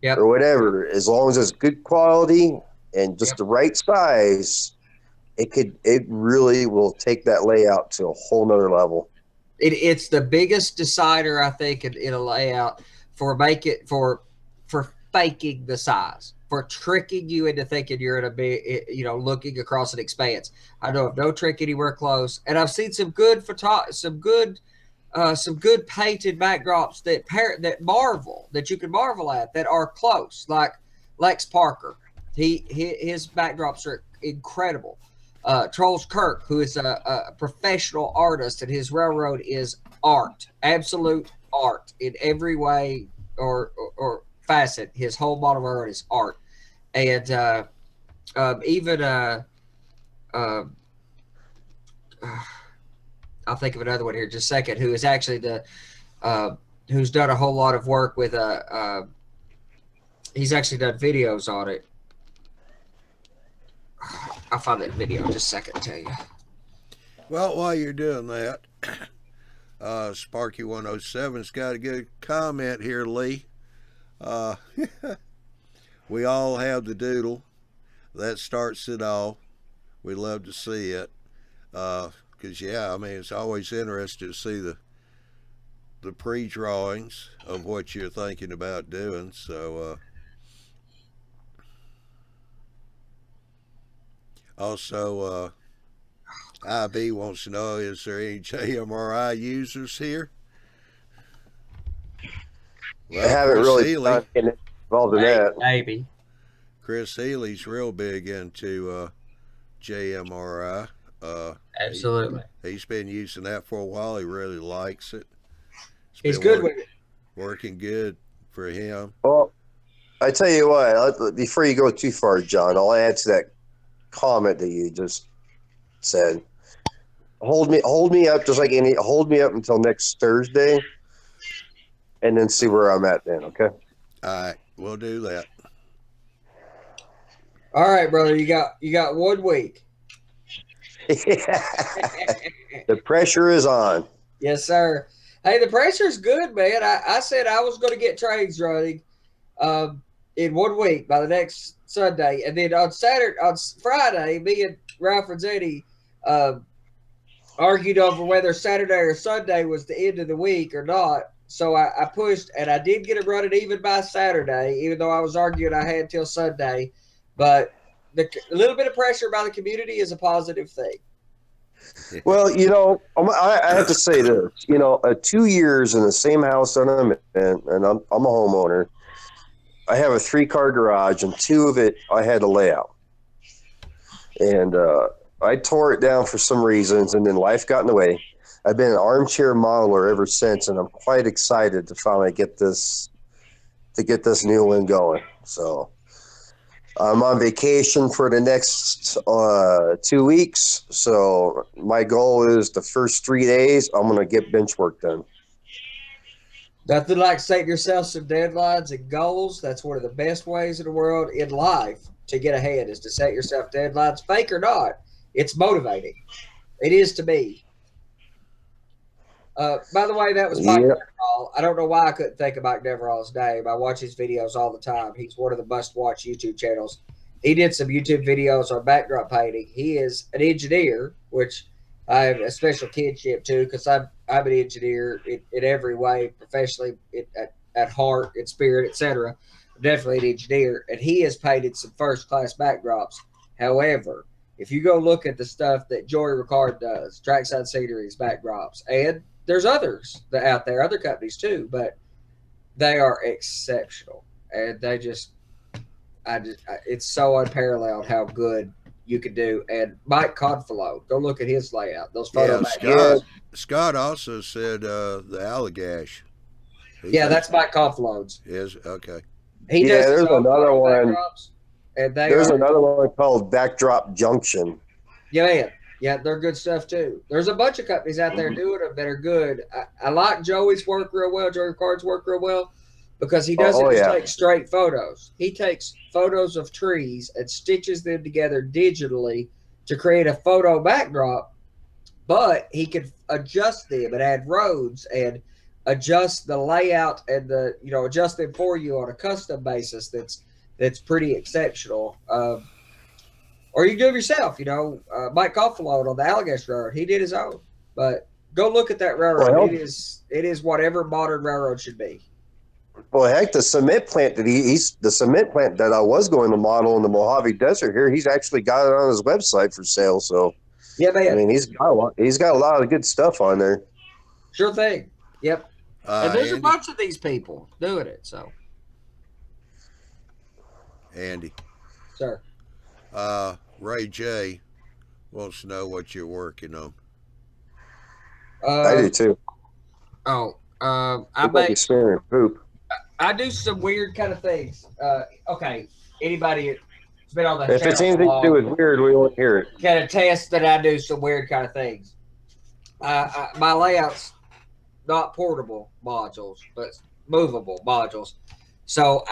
whatever. As long as it's good quality and just the right size, it really will take that layout to a whole nother level. It's the biggest decider, I think, in a layout for faking the size, for tricking you into thinking you're in a big, looking across an expanse. I know of no trick anywhere close, and I've seen some good painted backdrops that you can marvel at that are close, like Lex Parker. His backdrops are incredible. Charles Kirk, who is a professional artist, and his railroad is art, absolute art in every way or facet. His whole model railroad is art, and I'll think of another one here in just a second. Who is actually who's done a whole lot of work with he's actually done videos on it. I'll find that video in just a second to tell you. Well, while you're doing that, Sparky107's got a good comment here, Lee. We all have the doodle. That starts it all. We love to see it. Because, it's always interesting to see the pre-drawings of what you're thinking about doing. So, also, IB wants to know, is there any JMRI users here? Well, I haven't Chris really Healy, been involved in that. Maybe. Chris Healy's real big into JMRI. Absolutely. He's been using that for a while. He really likes it. He's good with it. Working good for him. Well, I tell you what, before you go too far, John, I'll add to that comment that you just said. Hold me up hold me up until next Thursday, and then see where I'm at then, okay? All right, we'll do that. All right, brother, you got 1 week. The pressure is on. Yes, sir. Hey, the pressure's good, man. I said I was going to get trains running in 1 week by the next Sunday, and then on Friday, me and Ralph Renzetti argued over whether Saturday or Sunday was the end of the week or not. So I pushed, and I did get it running even by Saturday, even though I was arguing I had till Sunday. But a little bit of pressure by the community is a positive thing. Well, I have to say this. 2 years in the same house that I'm in, and I'm a homeowner. I have a 3-car garage, and 2 of it I had to lay out. And I tore it down for some reasons, and then life got in the way. I've been an armchair modeler ever since, and I'm quite excited to finally get this new one going. So I'm on vacation for the next 2 weeks. So my goal is the first 3 days, I'm going to get bench work done. Nothing like setting yourself some deadlines and goals. That's one of the best ways in the world in life to get ahead, is to set yourself deadlines, fake or not. It's motivating. It is to me. By the way, that was Mike Deverall. I don't know why I couldn't think of Mike Deverall's name. I watch his videos all the time. He's one of the must-watch YouTube channels. He did some YouTube videos on backdrop painting. He is an engineer, which I have a special kinship to, because I'm an engineer in every way, professionally, at heart, in spirit, etc. Definitely an engineer, and he has painted some first-class backdrops. However, if you go look at the stuff that Jory Ricard does, trackside sceneries, backdrops, and there's others that out there, other companies too, but they are exceptional, and they it's so unparalleled how good you can do. And Mike Confalo, go look at his layout. Those photo Scott also said the Allagash. That's Mike Confalo's. Is okay. He does. There's another one. And there's another one called Backdrop Junction. Yeah, man. Yeah, they're good stuff too. There's a bunch of companies out there doing them that are good. I like Joey's work real well, Joey Ricard's work real well, because he doesn't take straight photos. He takes photos of trees and stitches them together digitally to create a photo backdrop, but he can adjust them and add roads and adjust the layout and adjust them for you on a custom basis. That's pretty exceptional. Or you can do it yourself. Mike Confalo on the Allagash Railroad, he did his own. But go look at that railroad. Well, it is whatever modern railroad should be. Well, heck, the cement plant that I was going to model in the Mojave Desert here, he's actually got it on his website for sale. So yeah, man. I mean, he's got a lot of good stuff on there. Sure thing. Yep. And there's a bunch of these people doing it. So, Andy, sir. Ray J wants to know what you're working on. I do too. I make smearing poop. I do some weird kind of things. Okay, anybody that's been on the if it's anything to do with weird, we won't hear it. Can attest that I do some weird kind of things. My layout's not portable modules, but movable modules. So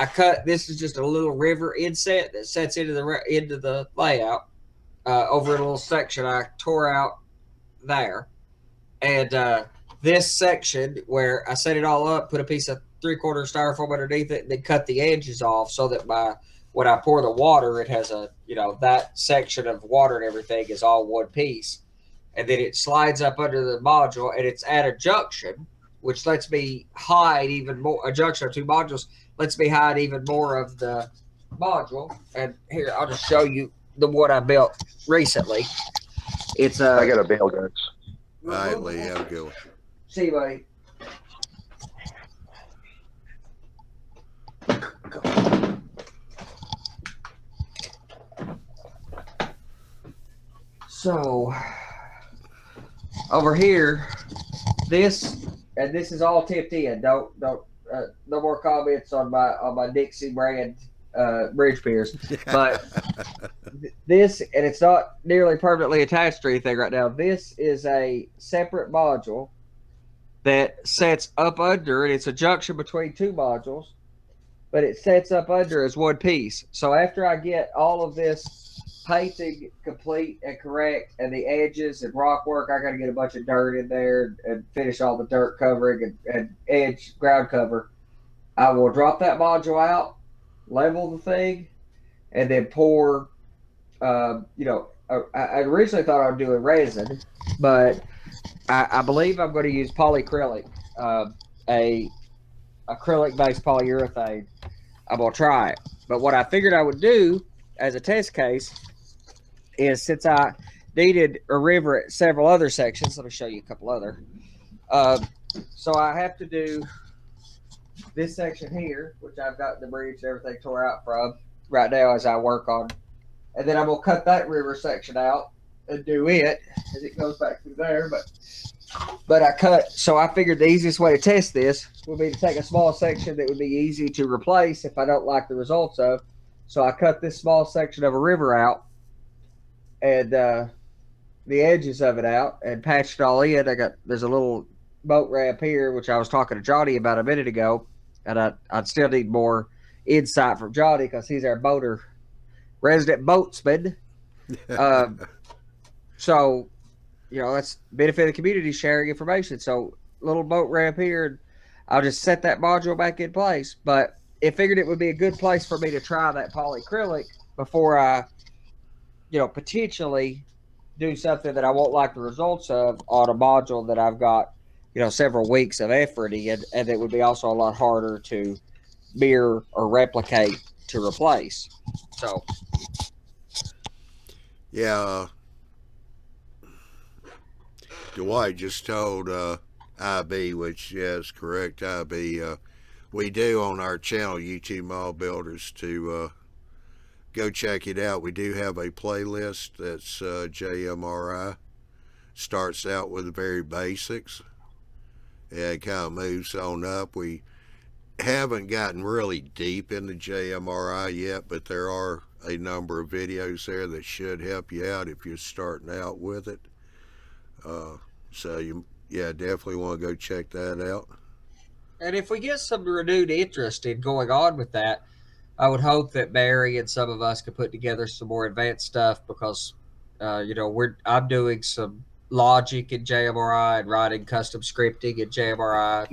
this is just a little river inset that sets into the layout over a little section I tore out there. And this section where I set it all up, put a piece of 3/4 styrofoam underneath it, and then cut the edges off so that when I pour the water, it has that section of water and everything is all one piece. And then it slides up under the module, and it's at a junction, which lets me hide even more. A junction of 2 modules lets me hide even more of the module. And here, I'll just show you the one I built recently. It's I got a bail, guys. All right, Lee, have a good one. See you, buddy. So over here, this is all tipped in. Don't no more comments on my Dixie brand bridge piers. But this, and it's not nearly permanently attached to anything right now. This is a separate module that sets up under, and it's a junction between 2 modules, but it sets up under as one piece. So after I get all of this painting complete and correct, and the edges and rock work, I got to get a bunch of dirt in there and finish all the dirt covering and edge ground cover. I will drop that module out, level the thing, and then pour. I originally thought I would do a resin, but I believe I'm going to use polyacrylic, a acrylic-based polyurethane. I'm going to try it. But what I figured I would do as a test case is, since needed a river at several other sections. Let me show you a couple other. So I have to do this section here, which I've got the bridge and everything tore out from right now as I work on. And then I'm going to cut that river section out and do it as it goes back through there. But I cut, so I figured the easiest way to test this would be to take a small section that would be easy to replace if I don't like the results of. So I cut this small section of a river out and the edges of it out and patched it all in. There's a little boat ramp here, which I was talking to Johnny about a minute ago, and I'd still need more insight from Johnny because he's our resident boatsman. So, that's benefit of the community sharing information. So, little boat ramp here, and I'll just set that module back in place. But it figured it would be a good place for me to try that polyacrylic before I, potentially do something that I won't like the results of on a module that I've got, several weeks of effort in, and it would be also a lot harder to mirror or replicate to replace. So, yeah, Dwight just told IB, which is correct, IB. We do on our channel, YouTube Model Builders, to go check it out. We do have a playlist that's JMRI. Starts out with the very basics and kind of moves on up. We haven't gotten really deep into JMRI yet, but there are a number of videos there that should help you out if you're starting out with it. So you definitely want to go check that out. And if we get some renewed interest in going on with that, I would hope that Barry and some of us could put together some more advanced stuff because, I'm doing some logic in JMRI and writing custom scripting in JMRI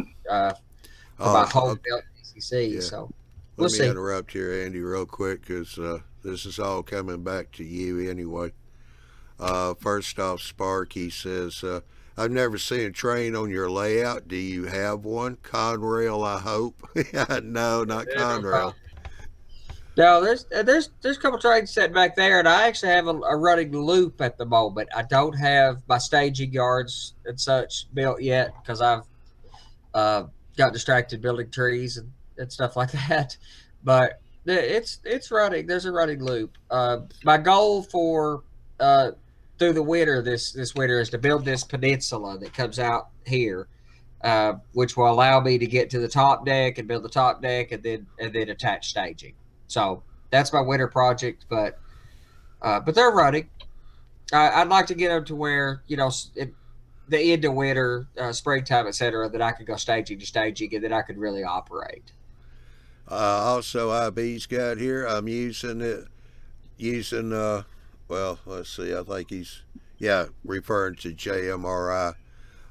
for my home built DCC. Yeah. So Let me interrupt here, Andy, real quick, because this is all coming back to you anyway. First off, Sparky says, I've never seen a train on your layout. Do you have one? Conrail, I hope. No, not Conrail. No, there's a couple trains sitting back there, and I actually have a running loop at the moment. I don't have my staging yards and such built yet because I've got distracted building trees and stuff like that. But it's running. There's a running loop. My goal for through the winter this winter is to build this peninsula that comes out here, which will allow me to get to the top deck and build the top deck and then attach staging. So that's my winter project, but they're running. I'd like to get them to where the end of winter, springtime, etc., that I could go staging to staging and then I could really operate. Also, IB's got here. I'm using well, let's see. I think he's referring to JMRI.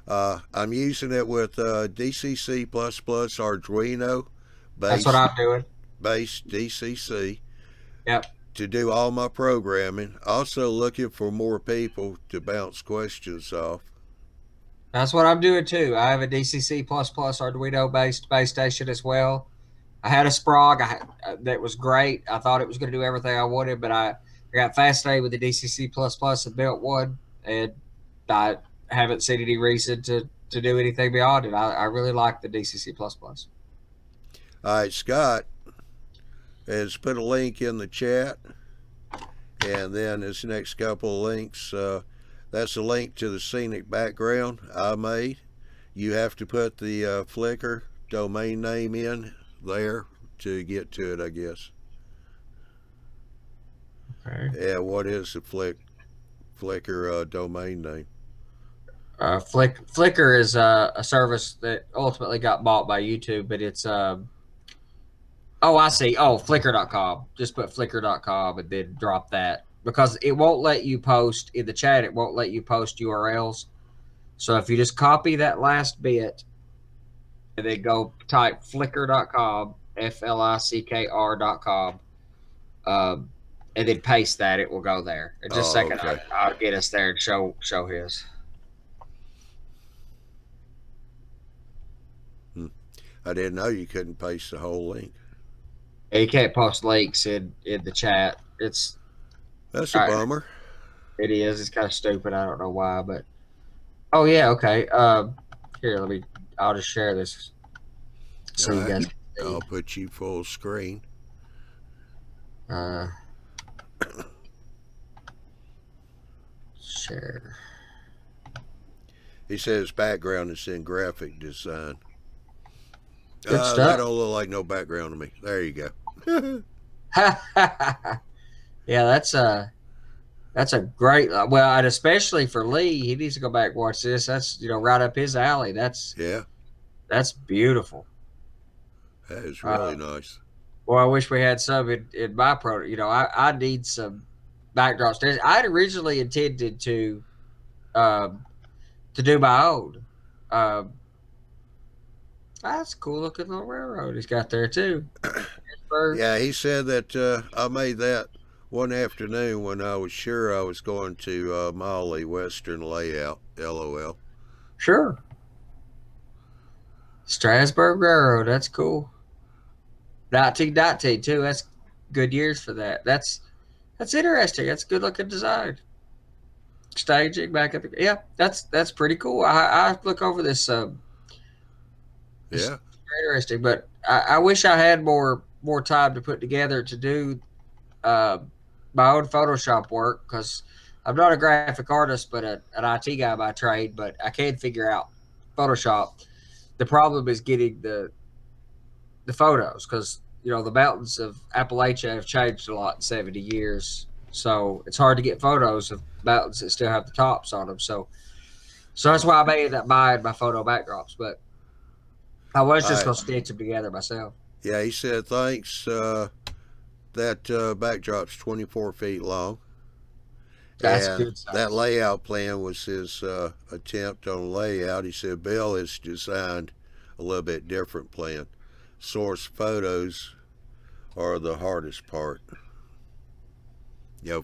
I'm using it with DCC++ Arduino. That's what I'm doing. Base DCC. Yep. To do all my programming. Also looking for more people to bounce questions off. That's what I'm doing too. I have a DCC++ Arduino based base station as well. I had a Sprague that was great. I thought it was going to do everything I wanted, but I got fascinated with the DCC++ and built one, and I haven't seen any reason to do anything beyond it. I really like the DCC++. All right, Scott has put a link in the chat, and then this next couple of links, that's a link to the scenic background I made. You have to put the Flickr domain name in there to get to it, I guess. Okay. Yeah, what is the Flickr domain name? Flickr is a service that ultimately got bought by YouTube, but it's oh, I see. Oh, Flickr.com. Just put Flickr.com and then drop that because it won't let you post in the chat. It won't let you post URLs. So if you just copy that last bit and then go type Flickr.com, FLICKR.com, and then paste that, it will go there. In just a second, okay. I'll get us there and show his. I didn't know you couldn't paste the whole link. You can't post links in the chat. That's a bummer. It is. It's kind of stupid. I don't know why, but oh yeah, okay. Here, I'll just share this so All you right. guys can I'll put you full screen. see. Share. He says background is in graphic design. Good That stuff. don't look like no background to me. There you go. Yeah, that's a great. Well, and especially for Lee, he needs to go back and watch this. That's right up his alley. That's Yeah, beautiful. that is really nice. Well, I wish we had some in my product. I need some backdrops. I had originally intended to do my own. Um, that's a cool looking little railroad he's got there too. Yeah, he said that I made that one afternoon when I was sure I was going to Molly Western Layout. LOL. Sure. Strasburg Railroad. That's cool. 1919 too. That's good years for that. That's interesting. That's a good looking design. Staging back at the that's pretty cool. I look over this. It's Yeah. interesting, but I wish I had more time to put together to do my own Photoshop work because I'm not a graphic artist, but an IT guy by trade. But I can figure out Photoshop. The problem is getting the photos because the mountains of Appalachia have changed a lot in 70 years, so it's hard to get photos of mountains that still have the tops on them. So that's why I may end up buying my photo backdrops, but I was just gonna stitch them together myself. Yeah, he said thanks. That backdrop's 24 feet long. That's and good size. That layout plan was his attempt on layout. He said Bill has designed a little bit different plan. Source photos are the hardest part.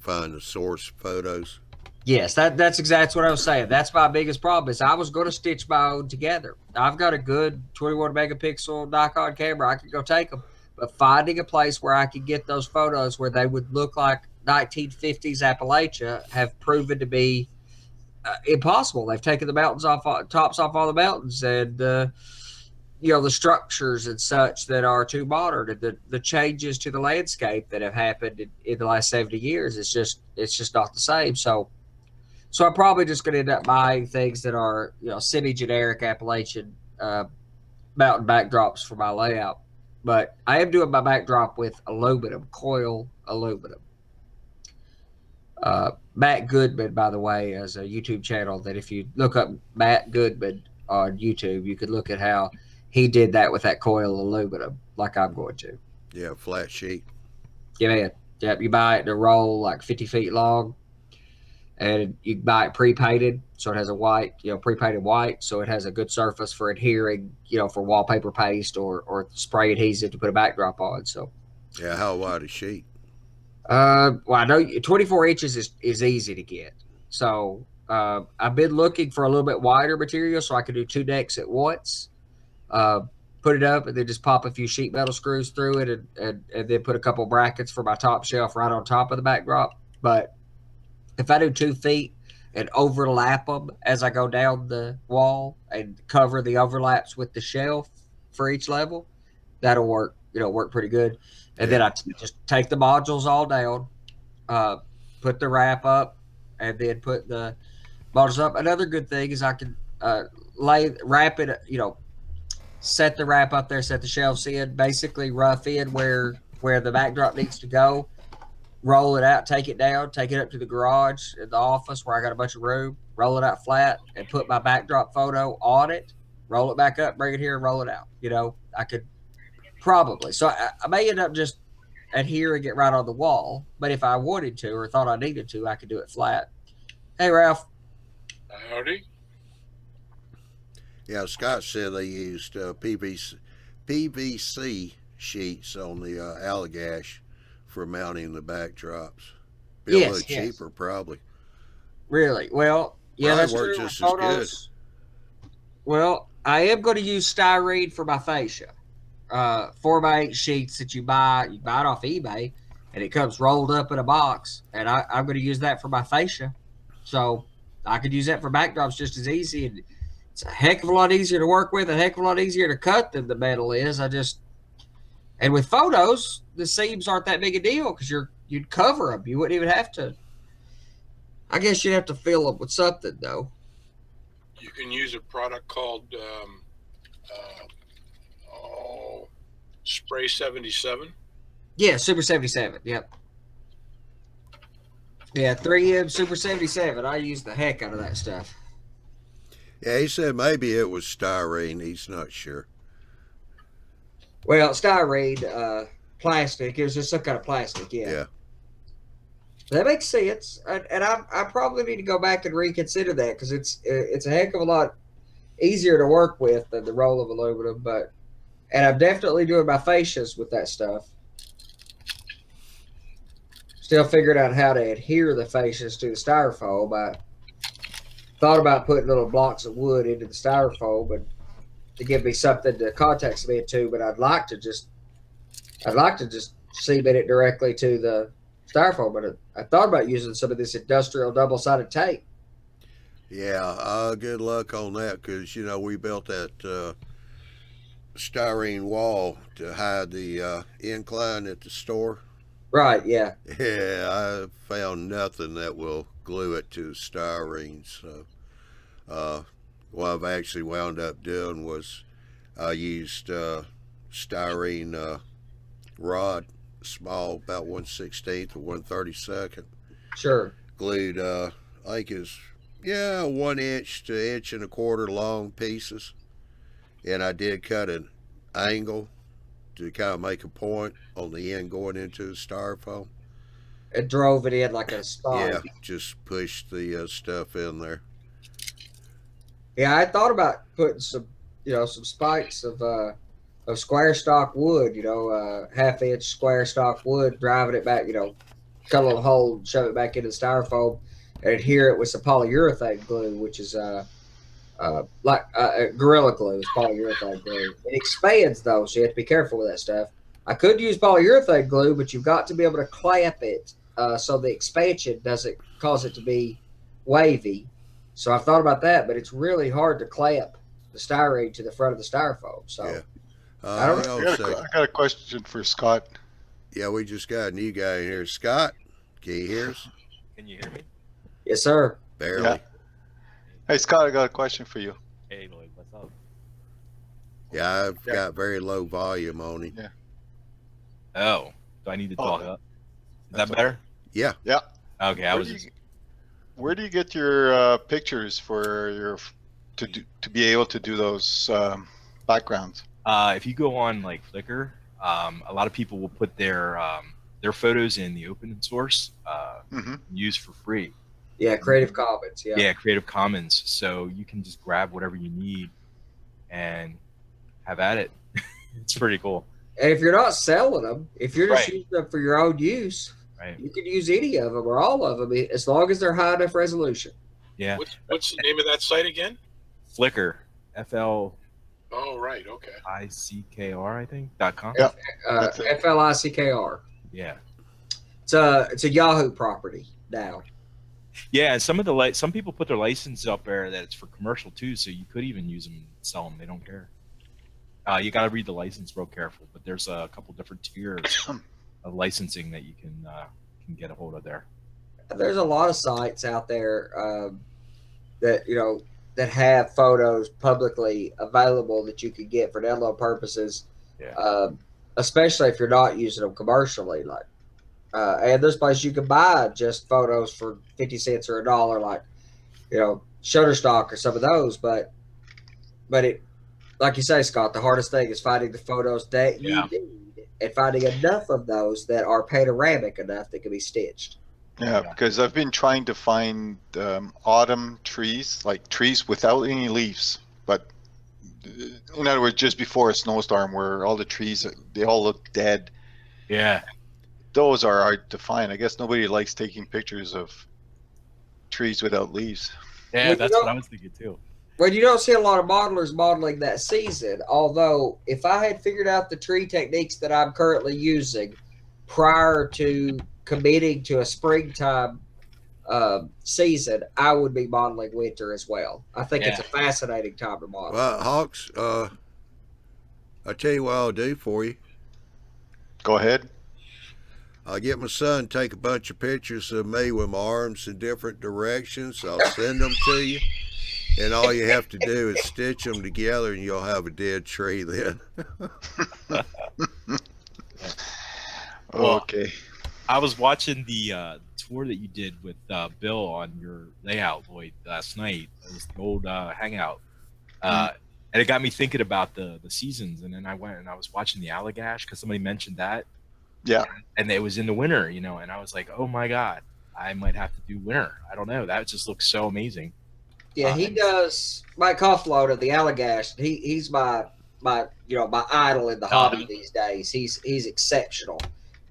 Find the source photos. Yes, that's exactly what I was saying. That's my biggest problem is I was going to stitch my own together. I've got a good 21 megapixel Nikon camera. I could go take them. But finding a place where I could get those photos where they would look like 1950s Appalachia have proven to be impossible. They've taken the mountains tops off all the mountains and, the structures and such that are too modern and the changes to the landscape that have happened in the last 70 years. It's just not the same. So I'm probably just going to end up buying things that are, semi-generic Appalachian mountain backdrops for my layout. But I am doing my backdrop with aluminum, coil aluminum. Matt Goodman, by the way, has a YouTube channel that if you look up Matt Goodman on YouTube, you could look at how he did that with that coil aluminum like I'm going to. Yeah, flat sheet. Yeah, man. Yep, you buy it in a roll like 50 feet long. And you buy it pre-painted, so it has a white, pre-painted white, so it has a good surface for adhering, for wallpaper paste or spray adhesive to put a backdrop on. So, yeah, how wide a sheet? Well, I know 24 inches is easy to get. So I've been looking for a little bit wider material so I could do 2 decks at once. Put it up and then just pop a few sheet metal screws through it and then put a couple brackets for my top shelf right on top of the backdrop. But if I do 2 feet and overlap them as I go down the wall and cover the overlaps with the shelf for each level, that'll work, work pretty good. And then I just take the modules all down, put the wrap up, and then put the modules up. Another good thing is I can wrap it, set the wrap up there, set the shelves in, basically rough in where the backdrop needs to go. Roll it out, take it down, take it up to the garage in the office where I got a bunch of room, roll it out flat and put my backdrop photo on it, roll it back up, bring it here and roll it out. I could probably. So I may end up just adhering it right on the wall, but if I wanted to or thought I needed to, I could do it flat. Hey, Ralph. Howdy. Yeah, Scott said they used PVC sheets on the Allagash for mounting the backdrops. Be a little cheaper, probably. Really? Well, yeah, probably that's work true. just as good. Well, I am going to use styrene for my fascia. 4x8 sheets that you buy it off eBay, and it comes rolled up in a box. And I'm going to use that for my fascia. So I could use that for backdrops just as easy. And it's a heck of a lot easier to work with, a heck of a lot easier to cut than the metal is. And with photos, the seams aren't that big a deal because you'd cover them. You wouldn't even have to. I guess you'd have to fill them with something, though. You can use a product called Spray 77. Yeah, Super 77. Yep. Yeah, 3M Super 77. I use the heck out of that stuff. Yeah, he said maybe it was styrene. He's not sure. Well, styrene, plastic. It was just some kind of plastic. Yeah. That makes sense, and I probably need to go back and reconsider that because it's a heck of a lot easier to work with than the roll of aluminum. And I'm definitely doing my fascias with that stuff. Still figuring out how to adhere the fascias to the styrofoam. I thought about putting little blocks of wood into the styrofoam, but to give me something to contact cement to. But I'd like to just cement it directly to the styrofoam, but I thought about using some of this industrial double-sided tape. Yeah, good luck on that because, we built that styrene wall to hide the incline at the store. Right, yeah. Yeah, I found nothing that will glue it to styrene. So what I've actually wound up doing was I used styrene rod, small, about 1/16 or 1/32. Sure. Glued, I think is 1 inch to 1.25 inch long pieces, and I did cut an angle to kind of make a point on the end going into the styrofoam. It drove it in like a spine. Yeah, just pushed the stuff in there. Yeah, I thought about putting some spikes of square stock wood, 1/2 inch square stock wood, driving it back, cut a little hole, shove it back into the styrofoam, and adhere it with some polyurethane glue, which is like Gorilla Glue is polyurethane glue. It expands though, so you have to be careful with that stuff. I could use polyurethane glue, but you've got to be able to clamp it so the expansion doesn't cause it to be wavy. So I've thought about that, but it's really hard to clamp the styrene to the front of the styrofoam. So Yeah. I don't I got a question for Scott. Yeah, we just got a new guy in here. Scott, can you hear us? Can you hear me? yes, sir. Barely. Yeah. Hey, Scott, I got a question for you. Hey, Lloyd, what's up? Yeah, I've got very low volume on him. Yeah. Oh, do I need to talk up? Is That's that better? Yeah. Yeah. Okay, Where do you get your pictures for to be able to do those backgrounds? if you go on like Flickr, a lot of people will put their photos in the open source, used for free. Yeah, Creative Commons. Yeah. Yeah, Creative Commons. So you can just grab whatever you need and have at it. It's pretty cool. And if you're not selling them, if you're just Right. using them for your own use, Right. you can use any of them or all of them as long as they're high enough resolution. Yeah. What's the name of that site again? Flickr. FLICKR, Oh, right. Okay. I think .com. Yeah. That's it. FLICKR. Yeah. It's a Yahoo property now. Yeah, and some people put their license up there that it's for commercial too, so you could even use them and sell them. They don't care. You got to read the license real careful, but there's a couple different tiers of licensing that you can get a hold of there. There's a lot of sites out there that have photos publicly available that you could get for download purposes. Yeah. Especially if you're not using them commercially, and there's places you can buy just photos for 50 cents or $1, like Shutterstock or some of those. But it, like you say, Scott, the hardest thing is finding the photos that you need and finding enough of those that are panoramic enough that can be stitched. Yeah, because I've been trying to find autumn trees, like trees without any leaves, but in other words, just before a snowstorm, where all the trees they all look dead. Yeah. Those are hard to find. I guess nobody likes taking pictures of trees without leaves. Yeah, Well, that's what I was thinking too. Well, you don't see a lot of modelers modeling that season, although if I had figured out the tree techniques that I'm currently using prior to committing to a springtime season, I would be modeling winter as well. I think it's Yeah. a fascinating time to model. Well, Hawks, I'll tell you what I'll do for you. Go ahead. I'll get my son to take a bunch of pictures of me with my arms in different directions. I'll send them to you. And all you have to do is stitch them together and you'll have a dead tree then. Well, Okay. I was watching the tour that you did with Bill on your layout, Lloyd, last night. It was the old Hangout. And it got me thinking about the seasons. And then I went and I was watching the Allagash because somebody mentioned that. Yeah. And it was in the winter, you know, and I was like, oh my God, I might have to do winter. I don't know. That just looks so amazing. Yeah, he does. Mike Coughlin of the Allagash. He's my idol in the hobby these days. He's exceptional.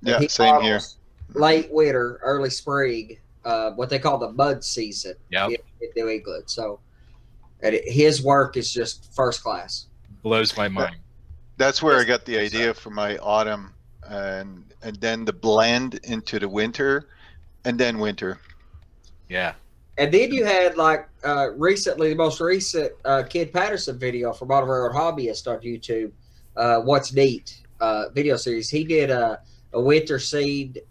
Yeah, He same here. models late winter, early spring, what they call the mud season in New England. So, his work is just first class. Blows my mind. That's where I got the idea for my autumn, and then the blend into the winter, and then winter. Yeah. And then you had like recently, the most recent Kid Patterson video from Model Railroad Hobbyist on YouTube. What's Neat video series. He did a winter seed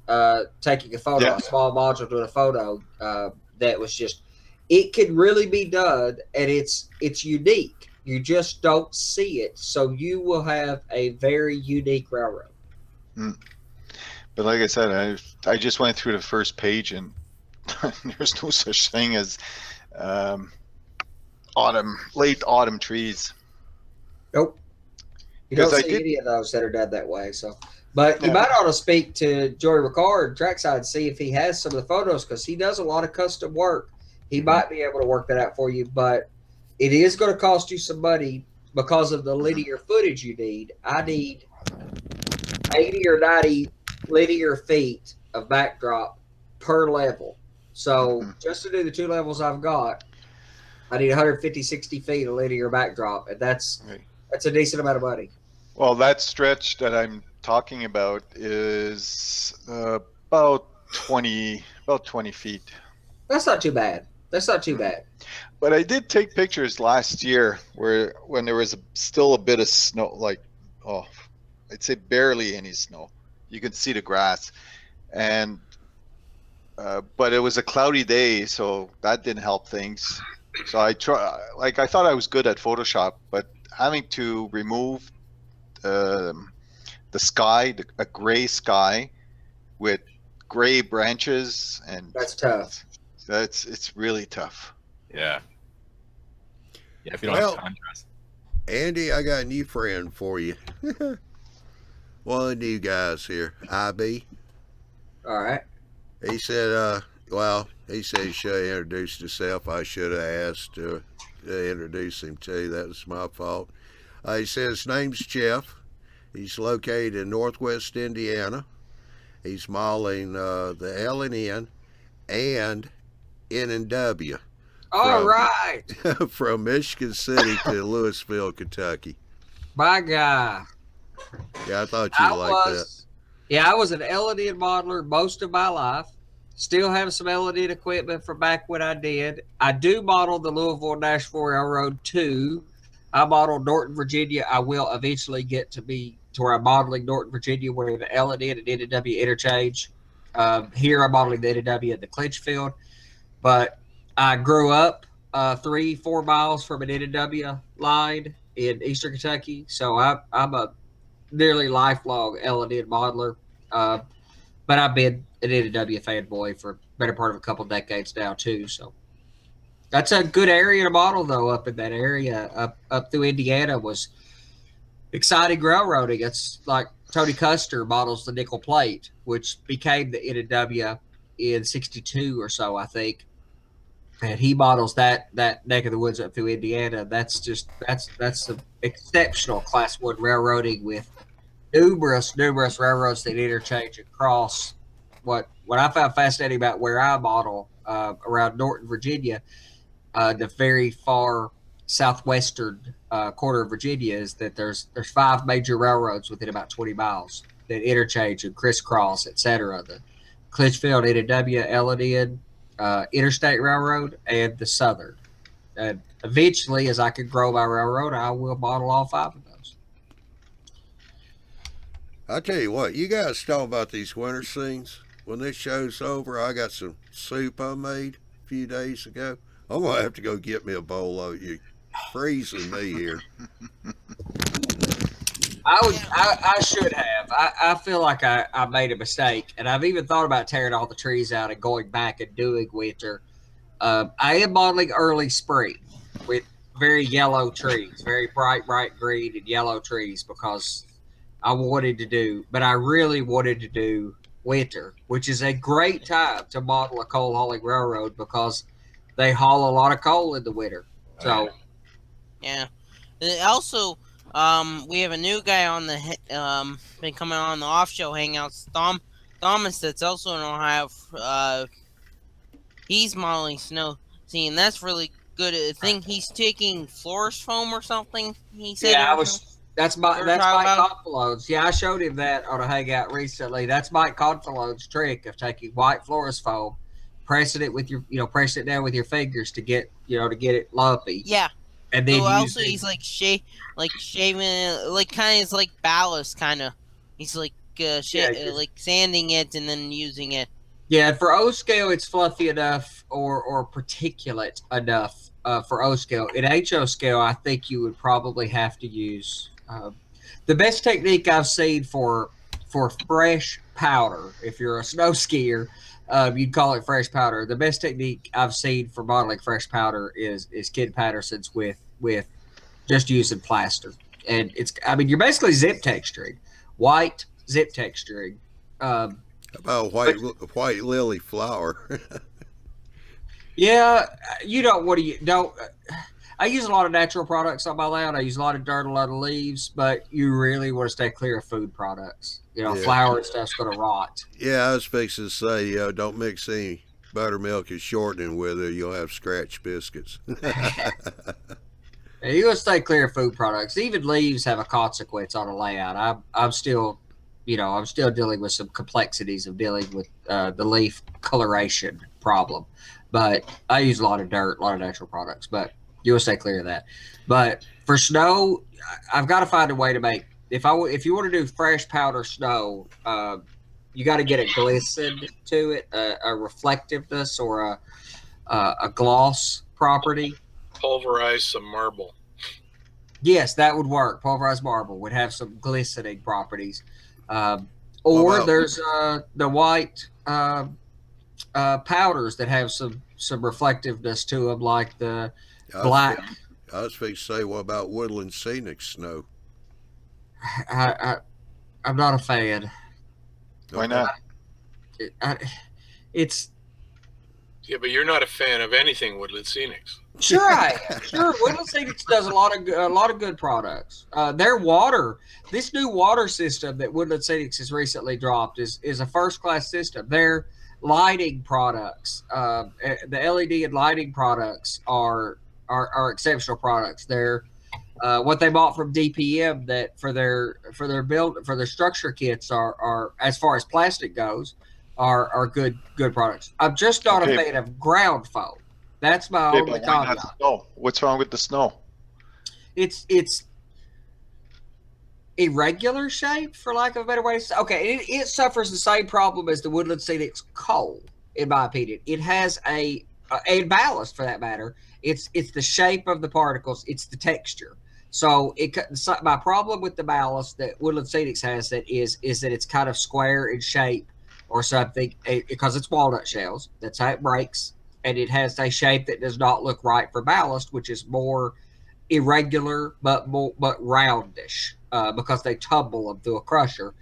taking a photo, a small module doing a photo that was just, it can really be done, and it's unique. You just don't see it, so you will have a very unique railroad. But like I said, I just went through the first page, and there's no such thing as late autumn trees. Nope. You don't see any of those that are done that way. So, but you might ought to speak to Joey Ricard, Trackside, and see if he has some of the photos, because he does a lot of custom work. He might be able to work that out for you, but it is going to cost you some money because of the linear footage you need. I need 80 or 90 linear feet of backdrop per level. So just to do the 2 levels I've got, I need 150, 60 feet of linear backdrop, and that's a decent amount of money. Well, that stretch that I'm talking about is about 20 feet. That's not too bad. That's not too bad. But I did take pictures last year when there was still a bit of snow, I'd say barely any snow. You could see the grass, and but it was a cloudy day, so that didn't help things. So I thought I was good at Photoshop, but having to remove the sky, a gray sky with gray branches, and that's tough. It's really tough. Yeah. Yeah, if you don't have contrast. Andy, I got a new friend for you. One of the new guys here, IB. All right. He said, he said he should have introduced himself. I should have asked to introduce him too. That was my fault. He said his name's Jeff. He's located in Northwest Indiana. He's modeling the L&N and N&W. All right. From Michigan City to Louisville, Kentucky. My guy. Yeah, I thought you'd like that. Yeah, I was an L&N modeler most of my life. Still have some L&N equipment from back when I did. I do model the Louisville Nashville Railroad too. I model Norton, Virginia. I will eventually get to where I'm modeling Norton, Virginia, where the L&N and N&W interchange. Here I'm modeling the N&W at the Clinchfield. But I grew up 3-4 miles from an N&W line in Eastern Kentucky. So I'm a nearly lifelong L&N modeler. But I've been an N&W fanboy for better part of a couple decades now too. So that's a good area to model, though. Up in that area, up through Indiana, was exciting railroading. It's like Tony Custer models the nickel plate, which became the N&W in '62 or so, I think. And he models that neck of the woods up through Indiana. That's some exceptional Class 1 railroading with numerous railroads that interchange across. What I found fascinating about where I model around Norton, Virginia, the very far southwestern corner of Virginia, is that there's 5 major railroads within about 20 miles that interchange and crisscross, etc. The Clinchfield, N&W, L&N, Interstate Railroad and the Southern. And eventually, as I could grow my railroad, I will model all 5 of those. I tell you what, you guys talk about these winter scenes. When this show's over, I got some soup I made a few days ago. I'm gonna have to go get me a bowl of it. You freezing me here. I should have. I feel like I made a mistake, and I've even thought about tearing all the trees out and going back and doing winter. I am modeling early spring with very yellow trees, very bright green and yellow trees, because I really wanted to do winter, which is a great time to model a coal hauling railroad because they haul a lot of coal in the winter. So, yeah. Also, we have a new guy on the been coming on the off-show hangouts. Thomas, that's also in Ohio. He's modeling snow. See, and that's really good. I think he's taking florist foam or something. He said. Yeah, that's Mike Confalone's. Yeah, I showed him that on a hangout recently. That's Mike Confalone's trick of taking white florist foam, pressing it down with your fingers to get it lumpy. Yeah. And then also he's like shaving, like kind of like ballast, kind of. He's like like sanding it and then using it. Yeah, for O scale, it's fluffy enough or particulate enough for O scale. In HO scale, I think you would probably have to use the best technique I've seen for fresh powder. If you're a snow skier, you'd call it fresh powder. The best technique I've seen for modeling fresh powder is Ken Patterson's with just using plaster, and you're basically zip texturing, white zip texturing. About white lily flower. Yeah, I use a lot of natural products on my land. I use a lot of dirt, a lot of leaves, but you really want to stay clear of food products. Flour and stuff's going to rot. Yeah, I was fixing to say, don't mix any buttermilk and shortening with it. You'll have scratch biscuits. Yeah, you want to stay clear of food products. Even leaves have a consequence on a layout. I'm still dealing with some complexities of dealing with the leaf coloration problem. But I use a lot of dirt, a lot of natural products. But you will stay clear of that. But for snow, I've got to find a way to make. If you want to do fresh powder snow, you got to get a glisten to it, a reflectiveness or a gloss property. Pulverize some marble. Yes, that would work. Pulverized marble would have some glistening properties. Or there's the white powders that have some reflectiveness to them, like the black. I was fixing to say, what about woodland scenic snow? I'm not a fan. Why not? It's Yeah, but you're not a fan of anything Woodland Scenics. sure I am. Sure, Woodland Scenics does a lot of good products. Their water, this new water system that Woodland Scenics has recently dropped is a first class system. Their lighting products, the LED and lighting products are exceptional products. They're what they bought from DPM that for their structure kits are as far as plastic goes are good products. I'm just not a fan of ground foam. That's my only caveat. Snow? What's wrong with the snow? It's irregular shape, for lack of a better way to say. Okay, it suffers the same problem as the Woodland Scenics coal, in my opinion. It has a ballast, for that matter. It's the shape of the particles. It's the texture. So my problem with the ballast that Woodland Scenics has is that it's kind of square in shape or something, because it's walnut shells. That's how it breaks. And it has a shape that does not look right for ballast, which is more irregular but roundish, because they tumble them through a crusher.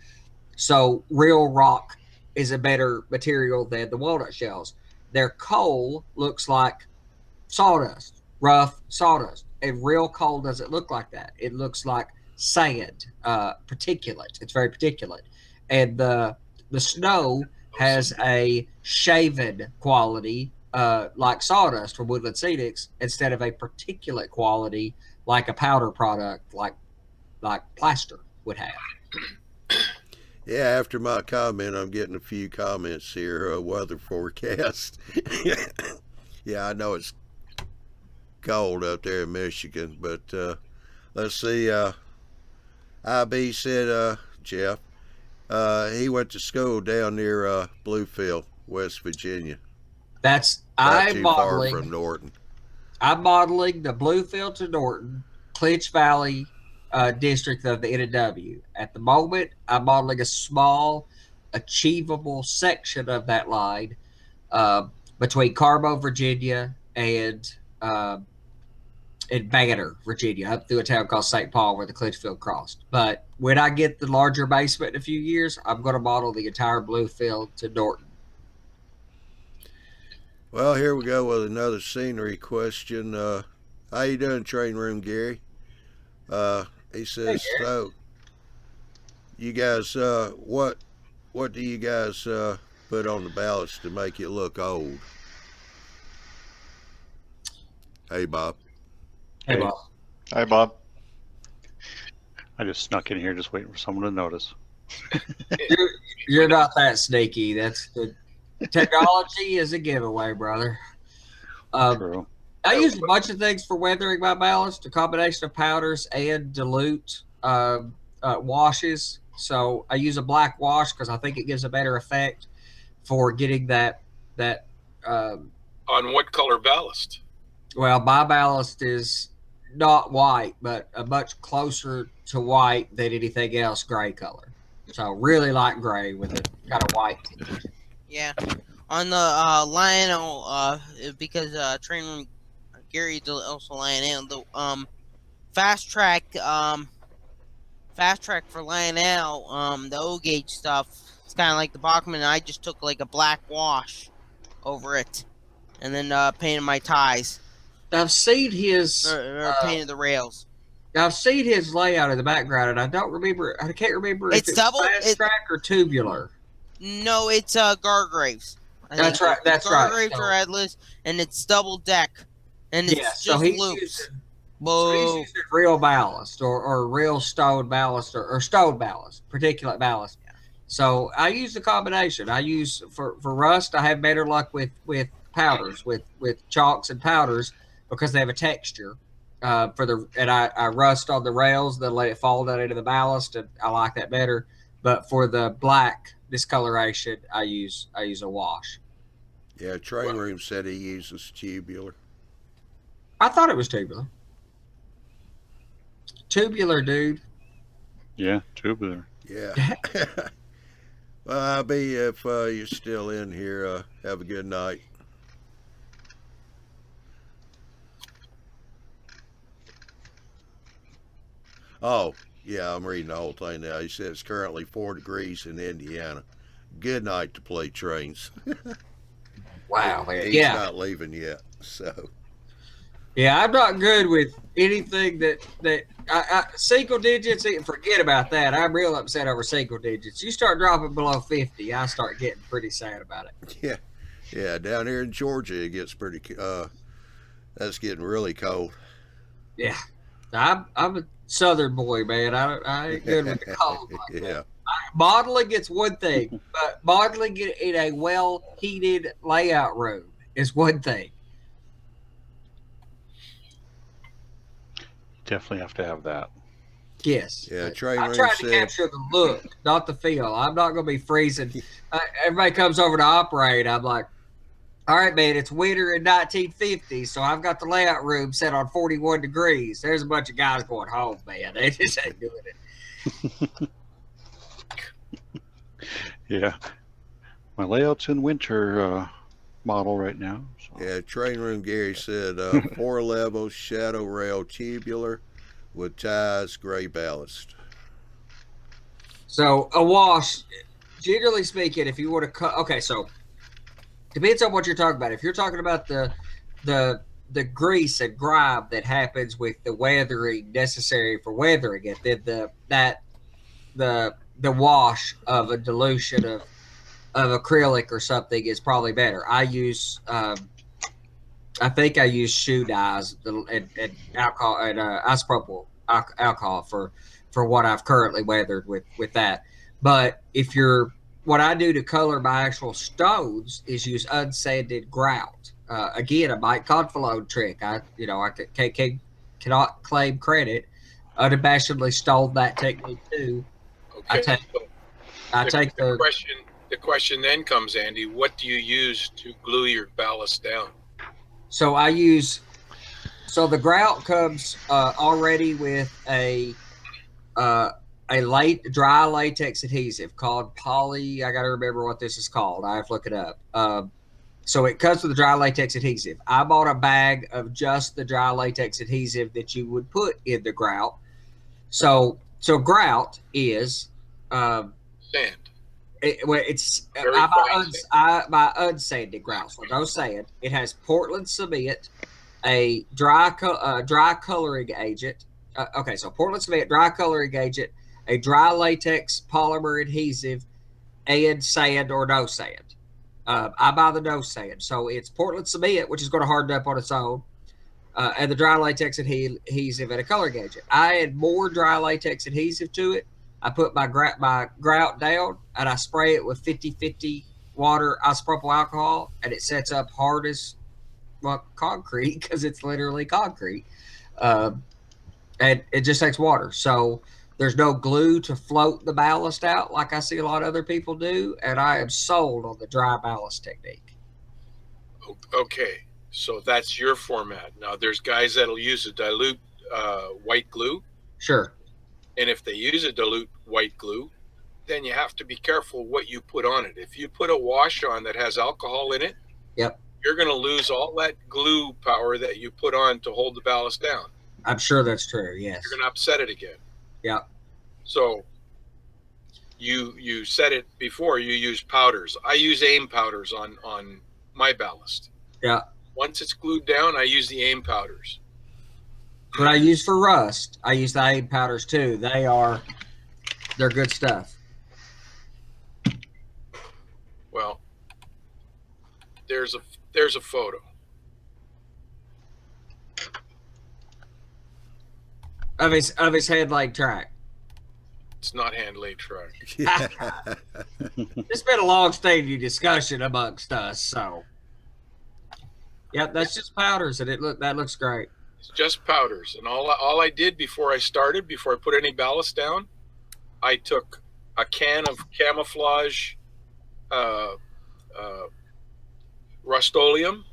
So real rock is a better material than the walnut shells. Their coal looks like sawdust, rough sawdust. And real coal doesn't look like that. It looks like sand, particulate. It's very particulate. And the snow has a shaven quality, like sawdust from Woodland Scenics, instead of a particulate quality like a powder product like plaster would have. Yeah, after my comment, I'm getting a few comments here. Weather forecast. Yeah, I know it's cold up there in Michigan, but let's see. IB said, Jeff, he went to school down near Bluefield, West Virginia. That's Not too far from Norton. I'm modeling the Bluefield to Norton, Clinch Valley district of the NW. At the moment, I'm modeling a small, achievable section of that line between Carmo, Virginia, and Banner, Virginia, up through a town called St. Paul where the Clinchfield crossed. But when I get the larger basement in a few years, I'm going to model the entire Bluefield to Norton. Well, here we go with another scenery question. How you doing, train room, Gary? He says, Hey, so you guys, what do you guys put on the ballast to make it look old? Hey, Bob. Hey, Bob. Hi, Bob. I just snuck in here, just waiting for someone to notice. You're not that sneaky. That's the technology is a giveaway, brother. True. I use a bunch of things for weathering my ballast, a combination of powders and dilute washes. So I use a black wash because I think it gives a better effect for getting that. On what color ballast? Well, my ballast is not white, but a much closer to white than anything else, gray color. So really light gray with a kind of white tinge. Yeah. On the Lionel, because train room Gary also Lionel, the fast track for Lionel, the O gauge stuff. It's kind of like the Bachmann. I just took like a black wash over it, and then painted my ties. I've seen his or painted the rails. I've seen his layout in the background, and I can't remember if it's double fast track or tubular. No, it's Gargraves. That's right. That's right. Gargraves are headless, and it's double deck, and it's just so he's loops. He's using real ballast or real stone ballast or stone ballast, particulate ballast. Yeah. So I use the combination. I use for rust. I have better luck with powders, with chalks and powders because they have a texture. I rust on the rails, then let it fall down into the ballast, and I like that better. But for the black discoloration, I use a wash. Yeah, train room said he uses tubular. I thought it was tubular. Tubular, dude. Yeah, tubular. Yeah. Well, IB, if you're still in here, have a good night. Oh, yeah, I'm reading the whole thing now. He says it's currently 4 degrees in Indiana. Good night to play trains. Wow, man. He's not leaving yet, so. Yeah, I'm not good with anything that I single digits. Forget about that. I'm real upset over single digits. You start dropping below 50, I start getting pretty sad about it. Yeah. Down here in Georgia, it gets pretty. That's getting really cold. Yeah, I'm a Southern boy, man. I ain't good with the cold. Like that. Modeling it's one thing, but modeling it in a well-heated layout room is one thing. Definitely have to have that. Yes. Yeah, I'm trying to capture the look, not the feel. I'm not going to be freezing. Everybody comes over to operate. I'm like, all right, man, it's winter in 1950, so I've got the layout room set on 41 degrees. There's a bunch of guys going home, man. They just ain't doing it. Yeah. My layout's in winter model right now. So. Yeah, train room Gary said 4 levels, shadow rail tubular with ties, gray ballast. So a wash, generally speaking, if you want to cut, okay, so depends on what you're talking about. If you're talking about the grease and grime that happens with the weathering necessary for weathering it, then the wash of a dilution of acrylic or something is probably better. I use I think I use shoe dyes and alcohol and isopropyl alcohol for what I've currently weathered with that. But what I do to color my actual stones is use unsanded grout. Again, a Mike Confalone trick. Cannot claim credit. Unabashedly stole that technique too. Okay. I take the question then comes, Andy. What do you use to glue your ballast down? So the grout comes already with a dry latex adhesive called poly. I got to remember what this is called. I have to look it up. So it comes with a dry latex adhesive. I bought a bag of just the dry latex adhesive that you would put in the grout. So grout is Sand. I buy unsanded grout. So no sand. It has Portland cement, a dry coloring agent. So Portland cement, dry coloring agent, a dry latex polymer adhesive, and sand or no sand. I buy the no sand. So it's Portland cement, which is going to harden up on its own, and the dry latex adhesive and a coloring agent. I add more dry latex adhesive to it. I put my grout down and I spray it with 50-50 water isopropyl alcohol, and it sets up hard as concrete because it's literally concrete. And it just takes water. So there's no glue to float the ballast out like I see a lot of other people do. And I am sold on the dry ballast technique. Okay. So that's your format. Now there's guys that'll use a dilute white glue. Sure. And if they use a dilute white glue, then you have to be careful what you put on it. If you put a wash on that has alcohol in it, yep, you're going to lose all that glue power that you put on to hold the ballast down. I'm sure that's true. Yes. You're going to upset it again. Yeah. So you said it before, you use powders. I use aim powders on my ballast. Yeah. Once it's glued down, I use the aim powders. What I use for rust, I use the aim powders too. They're good stuff. Well, there's a photo. Of his head leg track. It's not hand laid track. It's been a long standing discussion amongst us, so yep, that's just powders, and that looks great. It's just powders, and all I did before I put any ballast down, I took a can of camouflage Rust-Oleum,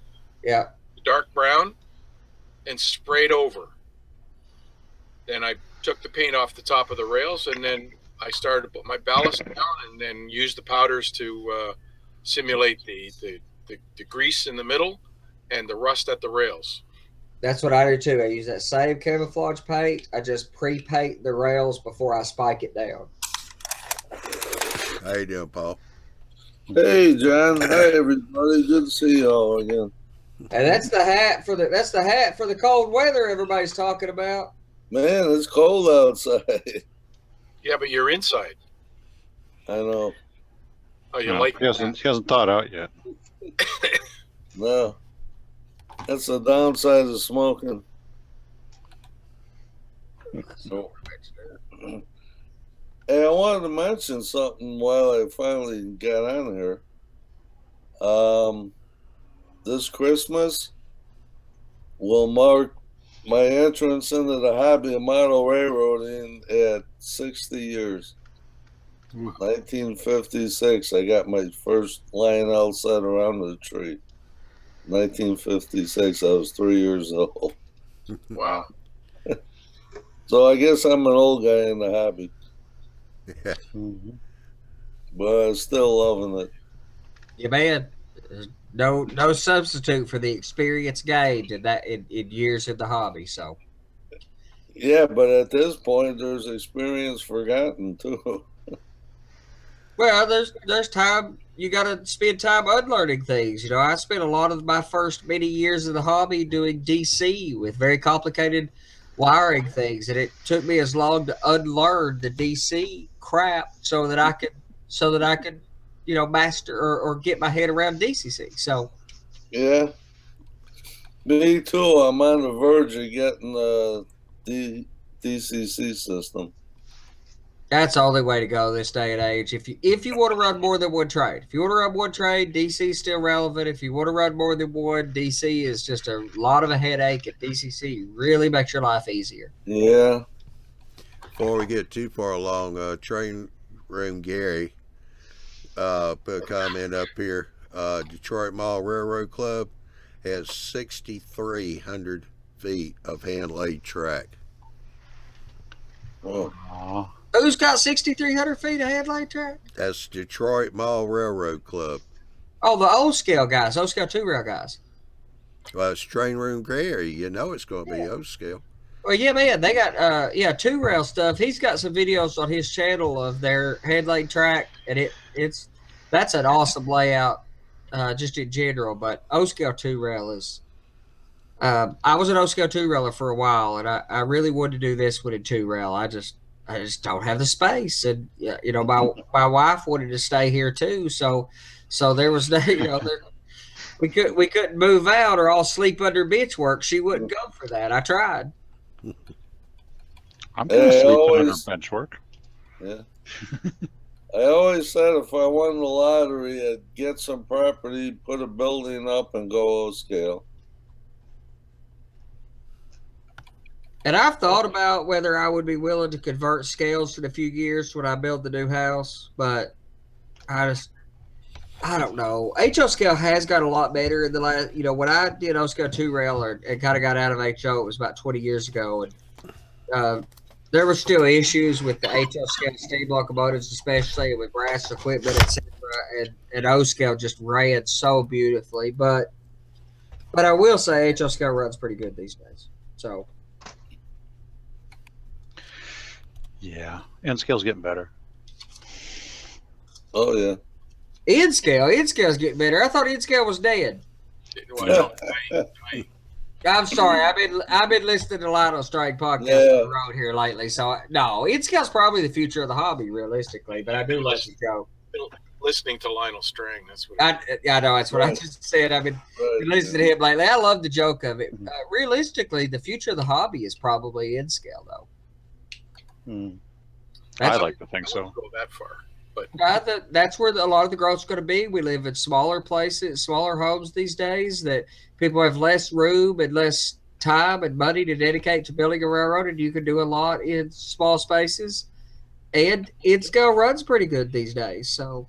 yeah, dark brown, and sprayed over. Then I took the paint off the top of the rails, and then I started to put my ballast down, and then used the powders to simulate the grease in the middle and the rust at the rails. That's what I do too. I use that same camouflage paint. I just pre-paint the rails before I spike it down. How you doing, Paul? Hey, John. Hi, everybody. Good to see you all again. And that's the hat for the cold weather everybody's talking about. Man, it's cold outside. Yeah, but you're inside. I know. Oh, you No, like he hasn't thawed out yet. No. That's the downside of smoking. So, hey, I wanted to mention something while I finally got on here. This Christmas will mark my entrance into the hobby of model railroading at 60 years. 1956, I got my first Lionel set around the tree. 1956, I was 3 years old. Wow. So I guess I'm an old guy in the hobby. Yeah. But I'm still loving it. Yeah, man. There's no substitute for the experience gained in years in the hobby. So Yeah, but at this point, there's experience forgotten too. well, there's time. You got to spend time unlearning things. You know, I spent a lot of my first many years of the hobby doing DC with very complicated wiring things, and it took me as long to unlearn the DC crap so that I could, you know, master or get my head around DCC. So Yeah, me too. I'm on the verge of getting the DCC system. That's the only way to go this day and age. If you want to run more than one trade, if you want to run one trade, DC is still relevant. If you want to run more than one, DC is just a lot of a headache. At DCC really makes your life easier. Yeah. Before we get too far along, Train Room Gary put a comment up here. Detroit Mall Railroad Club has 6,300 feet of hand-laid track. Oh. Aw. Who's got 6,300 feet of headlight track? That's Detroit Mall Railroad Club. Oh, the old scale guys, old scale 2-rail guys. Well, it's Train Room Gary. You know it's going to be O scale. Well, yeah, man, they got 2-rail stuff. He's got some videos on his channel of their headlight track, and that's an awesome layout, just in general. But O scale 2-rail is. I was an O scale 2-railer for a while, and I really wanted to do this one in 2-rail. I just don't have the space, and you know, my wife wanted to stay here too, so there was no, you know, we couldn't move out or all sleep under bench work. She wouldn't go for that. I tried. I'm going to Hey, sleep always- under bench work. Yeah. I always said if I won the lottery, I'd get some property, put a building up, and go O scale. And I've thought about whether I would be willing to convert scales in a few years when I build the new house, but I don't know. HO scale has got a lot better in the last, you know, when I did O scale 2-rail and kind of got out of HO, it was about 20 years ago. And there were still issues with the HO scale steam locomotives, especially with brass equipment, etc. And O scale just ran so beautifully. But I will say HO scale runs pretty good these days. So. Yeah, N scale's getting better. Oh yeah. N scale's getting better. I thought N scale was dead. Well, I'm sorry. I've been listening to Lionel Strike podcast on the road here lately. So no, N scale's probably the future of the hobby, realistically. But I do love the joke. listening to Lionel Strang. That's what. I know that's what I just said. I've been listening to him lately. I love the joke of it. Realistically, the future of the hobby is probably N scale, though. I like to think I so. wouldn't go that far, but That's where a lot of the growth's going to be. We live in smaller places, smaller homes these days, that people have less room and less time and money to dedicate to building a railroad, and you can do a lot in small spaces. And N-scale runs pretty good these days. So,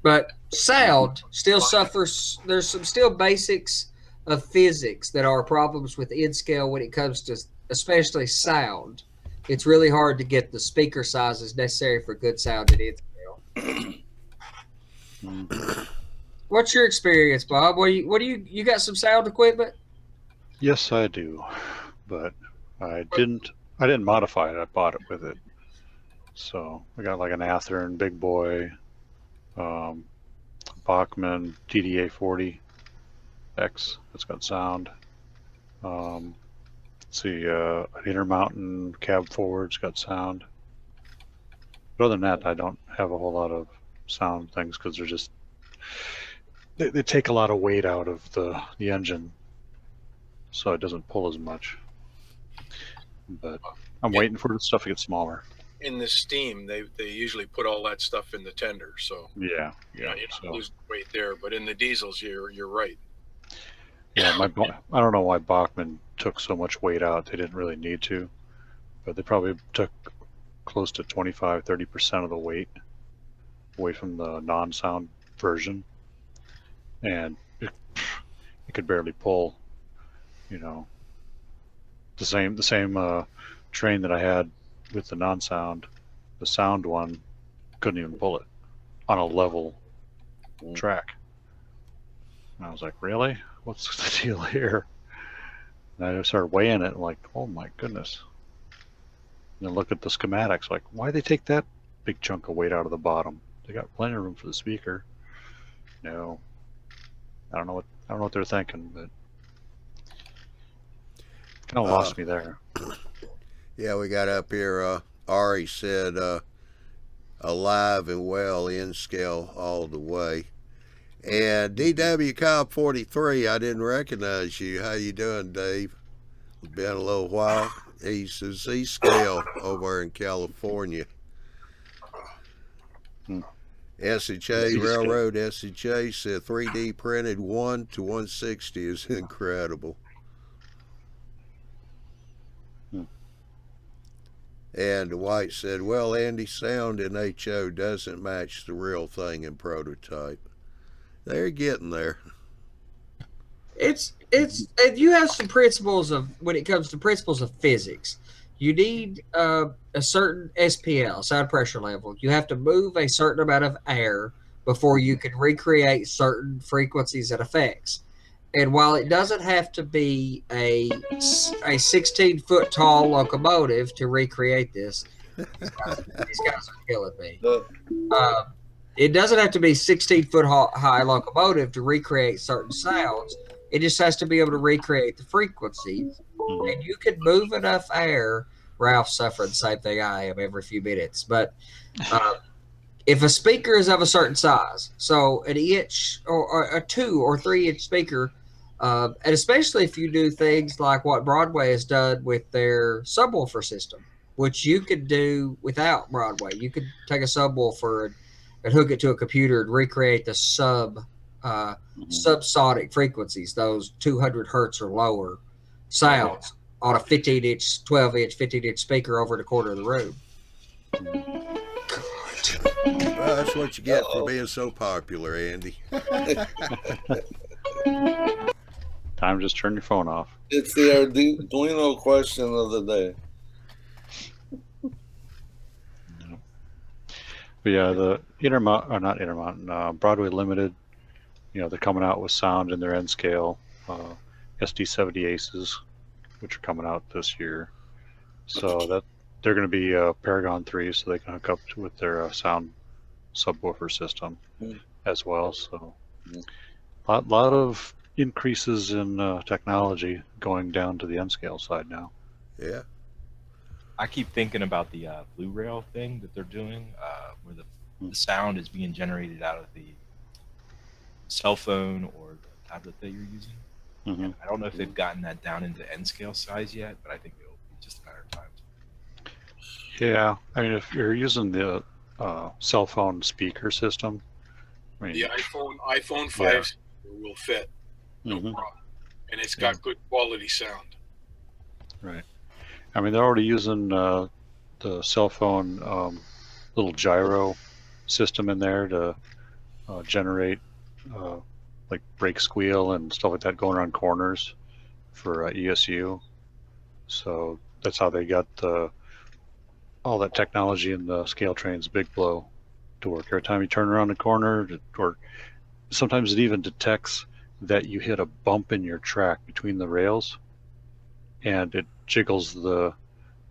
but sound still suffers. There's some still basics of physics that are problems with N-scale when it comes to especially sound. It's really hard to get the speaker sizes necessary for good sound at N-scale. What's your experience, Bob? What do you got some sound equipment? Yes, I do, but I didn't modify it. I bought it with it. So I got like an Athearn Big Boy, Bachmann DDA 40X. That's got sound. Let's see, an Intermountain Cab Forward's got sound. But other than that, I don't have a whole lot of sound things because they're just they take a lot of weight out of the engine, so it doesn't pull as much. But I'm waiting for the stuff to get smaller. in the steam, they usually put all that stuff in the tender. So Yeah, you yeah. don't lose weight there. But in the diesels, you're right. Yeah, I don't know why Bachmann took so much weight out. They didn't really need to, but they probably took close to 25-30% of the weight away from the non-sound version, and it could barely pull. You know, the same train that I had with the non-sound, the sound one couldn't even pull it on a level track. And I was like, really? What's the deal here? And I started weighing it, and like, oh my goodness. And then look at the schematics, like, why they take that big chunk of weight out of the bottom? They got plenty of room for the speaker. No, I don't know what they're thinking, but kind of lost me there. Yeah, we got up here. Ari said, alive and well, in scale all the way. And DW Cobb 43, I didn't recognize you. How you doing, Dave? It's been a little while. He's Z scale over in California. SHA Railroad SHA said 3D printed 1 to 160 is incredible. And White said, well, Andy, sound in HO doesn't match the real thing in prototype. They're getting there. It's you have some principles of when it comes to principles of physics. You need a certain SPL, sound pressure level. You have to move a certain amount of air before you can recreate certain frequencies and effects. And while it doesn't have to be a 16-foot tall locomotive to recreate this, these guys are killing me. It doesn't have to be 16-foot high locomotive to recreate certain sounds. It just has to be able to recreate the frequencies. And you can move enough air. Ralph's suffering the same thing I am every few minutes. But if a speaker is of a certain size, so an inch or a 2 or 3 inch speaker, and especially if you do things like what Broadway has done with their subwoofer system, which you could do without Broadway. You could take a subwoofer and hook it to a computer and recreate the subsonic frequencies, those 200 hertz or lower sounds on a 15-inch, 12-inch, 15-inch speaker over the corner of the room. Well, that's what you get for being so popular, Andy. Time to just turn your phone off. It's the Arduino question of the day. But yeah, the Broadway Limited, they're coming out with sound in their N scale, SD70 Aces, which are coming out this year. So that they're going to be Paragon 3, so they can hook up with their sound subwoofer system as well. So a lot of increases in technology going down to the N scale side now. Yeah. I keep thinking about the Blue Rail thing that they're doing, where the sound is being generated out of the cell phone or the tablet that you're using. I don't know if they've gotten that down into N scale size yet, but I think it'll be just a matter of time. Yeah, I mean, if you're using the cell phone speaker system, the iPhone 5 will fit, no problem, and it's got good quality sound. Right. I mean, they're already using the cell phone little gyro system in there to generate like brake squeal and stuff like that going around corners for ESU. So that's how they got all that technology in the scale trains Big Blow to work. Every time you turn around a corner, or sometimes it even detects that you hit a bump in your track between the rails, and it jiggles the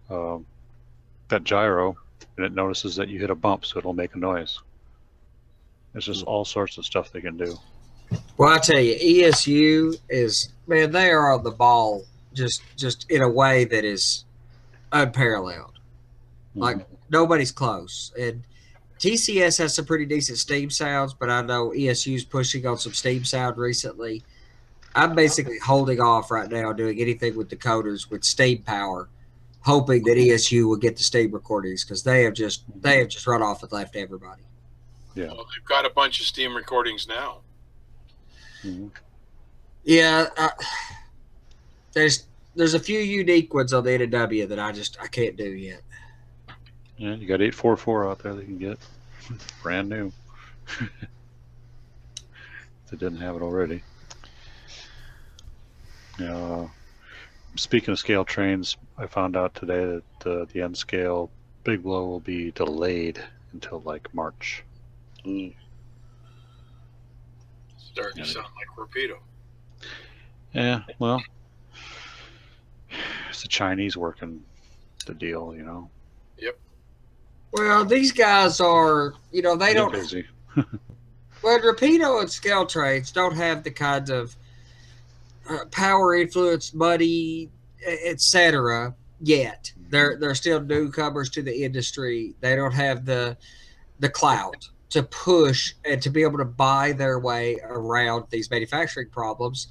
that gyro, and it notices that you hit a bump, so it'll make a noise. There's just all sorts of stuff they can do. Well, I tell you, ESU is, man, they are on the ball just in a way that is unparalleled. Like, nobody's close. And TCS has some pretty decent steam sounds, but I know ESU's pushing on some steam sound recently. I'm basically holding off right now doing anything with decoders with steam power, hoping that ESU will get the steam recordings, because they have just run off and left everybody. Yeah. Well, they've got a bunch of steam recordings now. Yeah, there's a few unique ones on the NW that I can't do yet. Yeah, you got 844 out there they can get brand new. If they didn't have it already. Speaking of scale trains, I found out today that the N scale Big Blow will be delayed until like March. Starting to sound like Rapido. Yeah, well, it's the Chinese working the deal, Yep. Well, these guys are, they don't. Busy. Well, Rapido and scale trains don't have the kinds of power influence, money, etc. yet. They're still newcomers to the industry. They don't have the clout to push and to be able to buy their way around these manufacturing problems,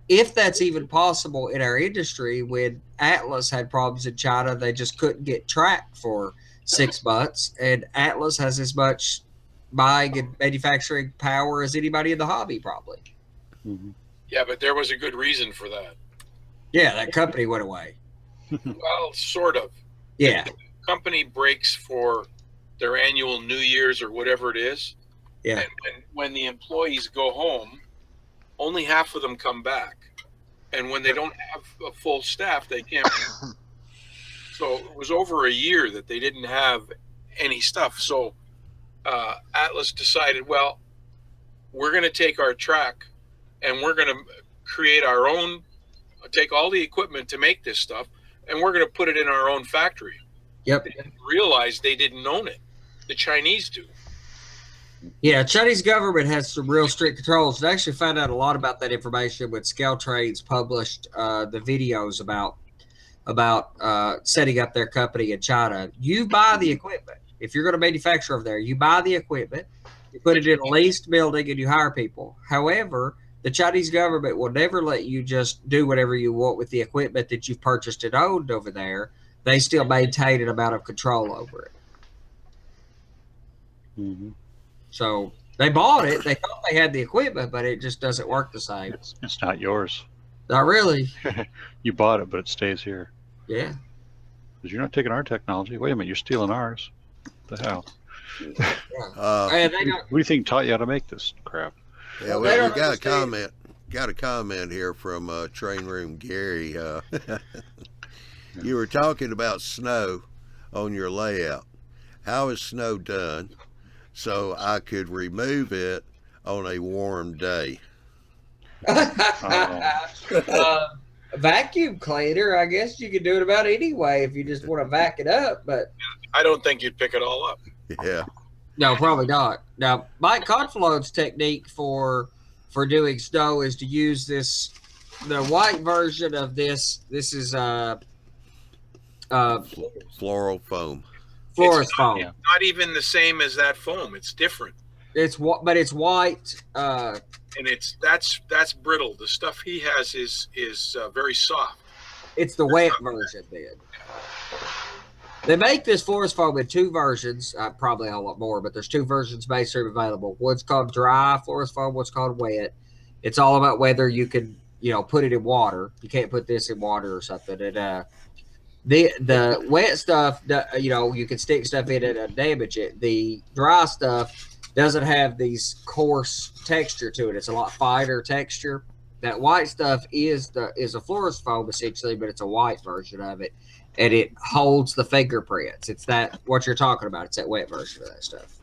if that's even possible in our industry. When Atlas had problems in China, they just couldn't get track for 6 months, and Atlas has as much buying and manufacturing power as anybody in the hobby, probably. Mhm. Yeah, but there was a good reason for that. Yeah, that company went away. Well, sort of. Yeah, The company breaks for their annual New Year's or whatever it is. yeah. And when the employees go home, only half of them come back. And when they don't have a full staff, they can't. So it was over a year that they didn't have any stuff. So Atlas decided, well, we're going to take our track and we're going to create our own, take all the equipment to make this stuff, and we're going to put it in our own factory. Yep. They didn't realize they didn't own it. The Chinese do. Yeah, Chinese government has some real strict controls. I actually found out a lot about that information when Scale Trades published the videos about setting up their company in China. You buy the equipment. If you're going to manufacture over there, you buy the equipment, you put it in a leased building, and you hire people. However, the Chinese government will never let you just do whatever you want with the equipment that you've purchased and owned over there. They still maintain an amount of control over it. Mhm. So they bought it. They thought they had the equipment, but it just doesn't work the same. It's not yours. Not really. You bought it, but it stays here. Yeah. Because you're not taking our technology. Wait a minute, you're stealing ours. What the hell? And they don't. What do you think taught you how to make this crap? Yeah, Well, we they don't got a understand. comment. Got a comment here from Train Room Gary. You were talking about snow on your layout. How is snow done so I could remove it on a warm day? Vacuum cleaner, I guess you could do it about any way if you just want to vac it up, but I don't think you'd pick it all up. Yeah. no, probably not. Now, Mike Confalone's technique for doing snow is to use the white version of this. This is Floral foam. florist foam. Yeah. Not even the same as that foam. It's different. But it's white. And that's brittle. The stuff he has is very soft. It's the wet version, then. They make this forest foam in two versions, probably a lot more, but there's two versions mainstream available. One's called dry forest foam, one's called wet. It's all about whether you can, put it in water. You can't put this in water or something. And the wet stuff, you can stick stuff in it and damage it. The dry stuff doesn't have these coarse texture to it. It's a lot finer texture. That white stuff is a florist foam essentially, but it's a white version of it, and it holds the fingerprints. It's that what you're talking about. It's that wet version of that stuff.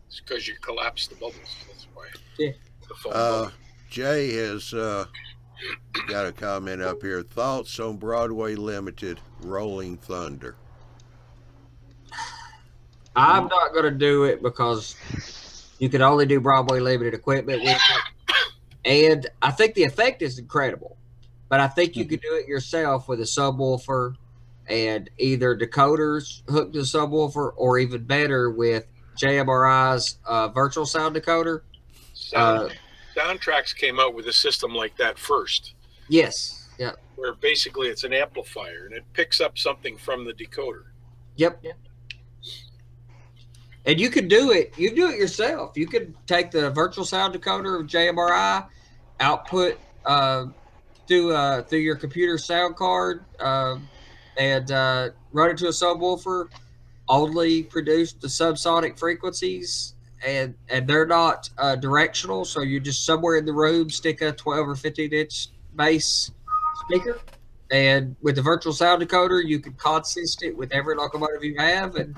It's because you collapse the bubbles. That's why. Yeah. The foam bubbles. Jay has got a comment up here. Thoughts on Broadway Limited Rolling Thunder? I'm not going to do it because you can only do Broadway limited equipment with it. And I think the effect is incredible. But I think you could do it yourself with a subwoofer and either decoders hooked to the subwoofer or even better with JMRI's virtual sound decoder. Soundtracks came out with a system like that first, Yes. Yeah. where basically it's an amplifier and it picks up something from the decoder. Yep. And you could do it. You do it yourself. You could take the virtual sound decoder of JMRI, output through your computer sound card, and run it to a subwoofer. Only produce the subsonic frequencies, and they're not directional. So you just somewhere in the room stick a 12 or 15-inch bass speaker, and with the virtual sound decoder, you can consist it with every locomotive you have, and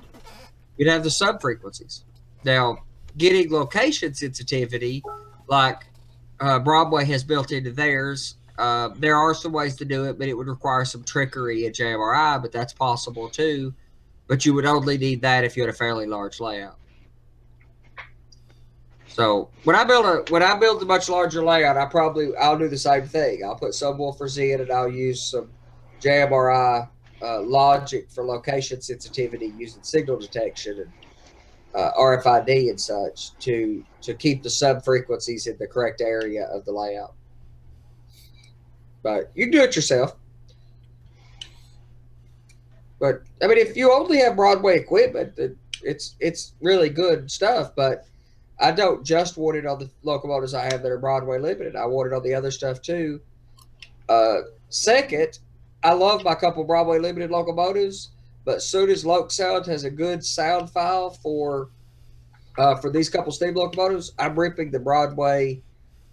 you'd have the sub frequencies. Now, getting location sensitivity, like Broadway has built into theirs, there are some ways to do it, but it would require some trickery at JMRI, but that's possible too. But you would only need that if you had a fairly large layout. So when I build a much larger layout, I'll do the same thing. I'll put subwoofers in, and I'll use some JMRI logic for location sensitivity using signal detection and RFID and such to keep the sub frequencies in the correct area of the layout. But you can do it yourself. But I mean, if you only have Broadway equipment, then It's really good stuff, but I don't just want it on the locomotives I have that are Broadway limited. I want it on the other stuff too. Second, I love my couple Broadway limited locomotives, but soon as Loc Sound has a good sound file for these couple steam locomotives, I'm ripping the Broadway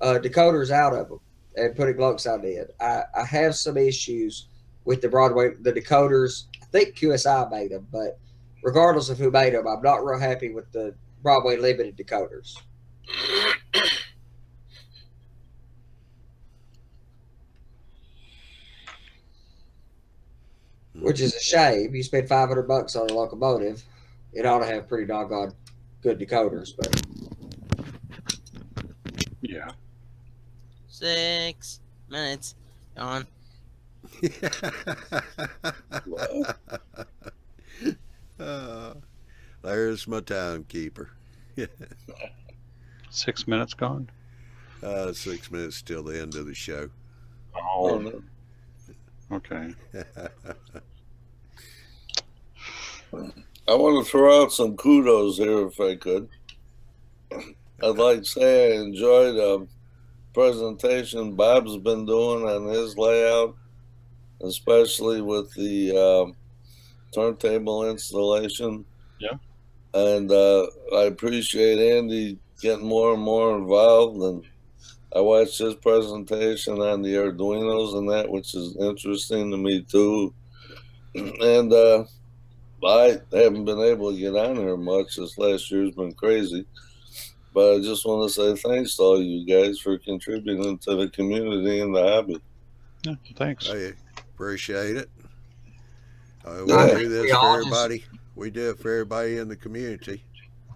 decoders out of them and putting Loc Sound in. I have some issues with the decoders. I think QSI made them, but regardless of who made them, I'm not real happy with the Broadway limited decoders. Which is a shame. You spend $500 on a locomotive, it ought to have pretty doggone good decoders, but Yeah. 6 minutes gone. There's my timekeeper. 6 minutes gone. 6 minutes till the end of the show. Oh, no. Okay. I want to throw out some kudos here if I could. I'd like to say I enjoyed a presentation Bob's been doing on his layout, especially with the turntable installation. Yeah. And I appreciate Andy getting more and more involved. And I watched his presentation on the Arduinos and that, which is interesting to me too. And I haven't been able to get on here much. This last year's been crazy. But I just want to say thanks to all you guys for contributing to the community and the hobby. Yeah, thanks. I appreciate it. We Yeah. do this for everybody. We do it for everybody in the community.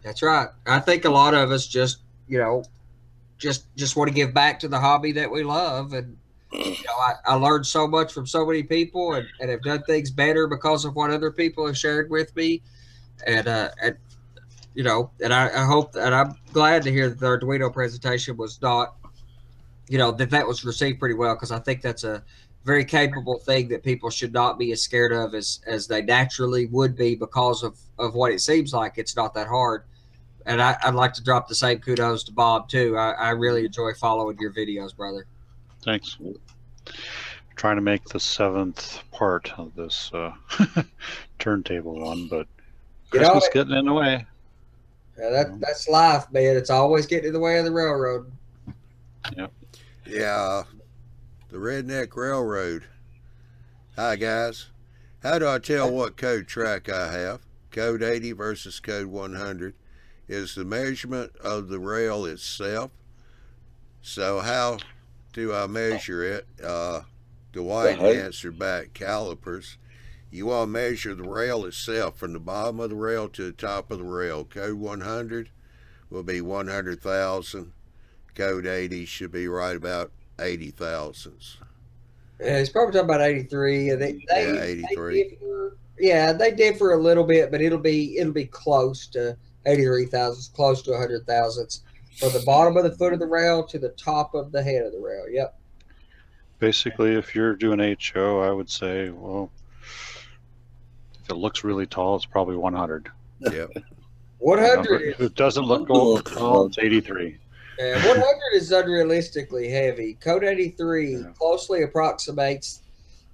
that's right. I think a lot of us just want to give back to the hobby that we love. And I learned so much from so many people and have done things better because of what other people have shared with me. And I hope, and I'm glad to hear that the Arduino presentation was not, that was received pretty well, because I think that's a very capable thing that people should not be as scared of as they naturally would be, because of what it seems like it's not that hard. And I'd like to drop the same kudos to Bob too. I really enjoy following your videos, brother. Thanks. Trying to make the 7th part of this turntable one, but Christmas getting in the way. Yeah, that's life, man. It's always getting in the way of the railroad. Yep. Yeah, the Redneck Railroad. Hi, guys. How do I tell what code track I have? Code 80 versus code 100 is the measurement of the rail itself. So how do I measure it? Dwight answered back, calipers. You want to measure the rail itself from the bottom of the rail to the top of the rail. Code 100 will be 100,000. Code 80 should be right about 80 thousandths. Yeah, he's probably talking about 83. And they 83. They differ a little bit, but it'll be close to 83 thousandths, close to 100 thousandths, from the bottom of the foot of the rail to the top of the head of the rail. Yep. Basically, if you're doing HO, I would say, well, if it looks really tall, it's probably 100. Yep. 100 if it doesn't look tall, it's 83. Yeah, 100 is unrealistically heavy. Code 83 closely approximates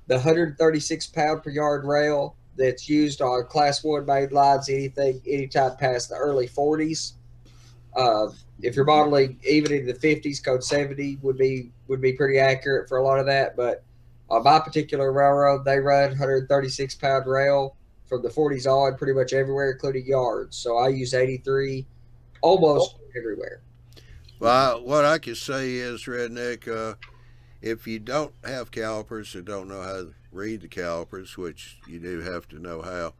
the 136 pound per yard rail that's used on class 1 main lines, anytime past the early 40s. If you're modeling even in the 50s, code 70 would be pretty accurate for a lot of that. But on my particular railroad, they run 136 pound rail from the 40s on pretty much everywhere, including yards. So I use 83 almost everywhere. Well, what I can say is, Redneck, if you don't have calipers or don't know how to read the calipers, which you do have to know how,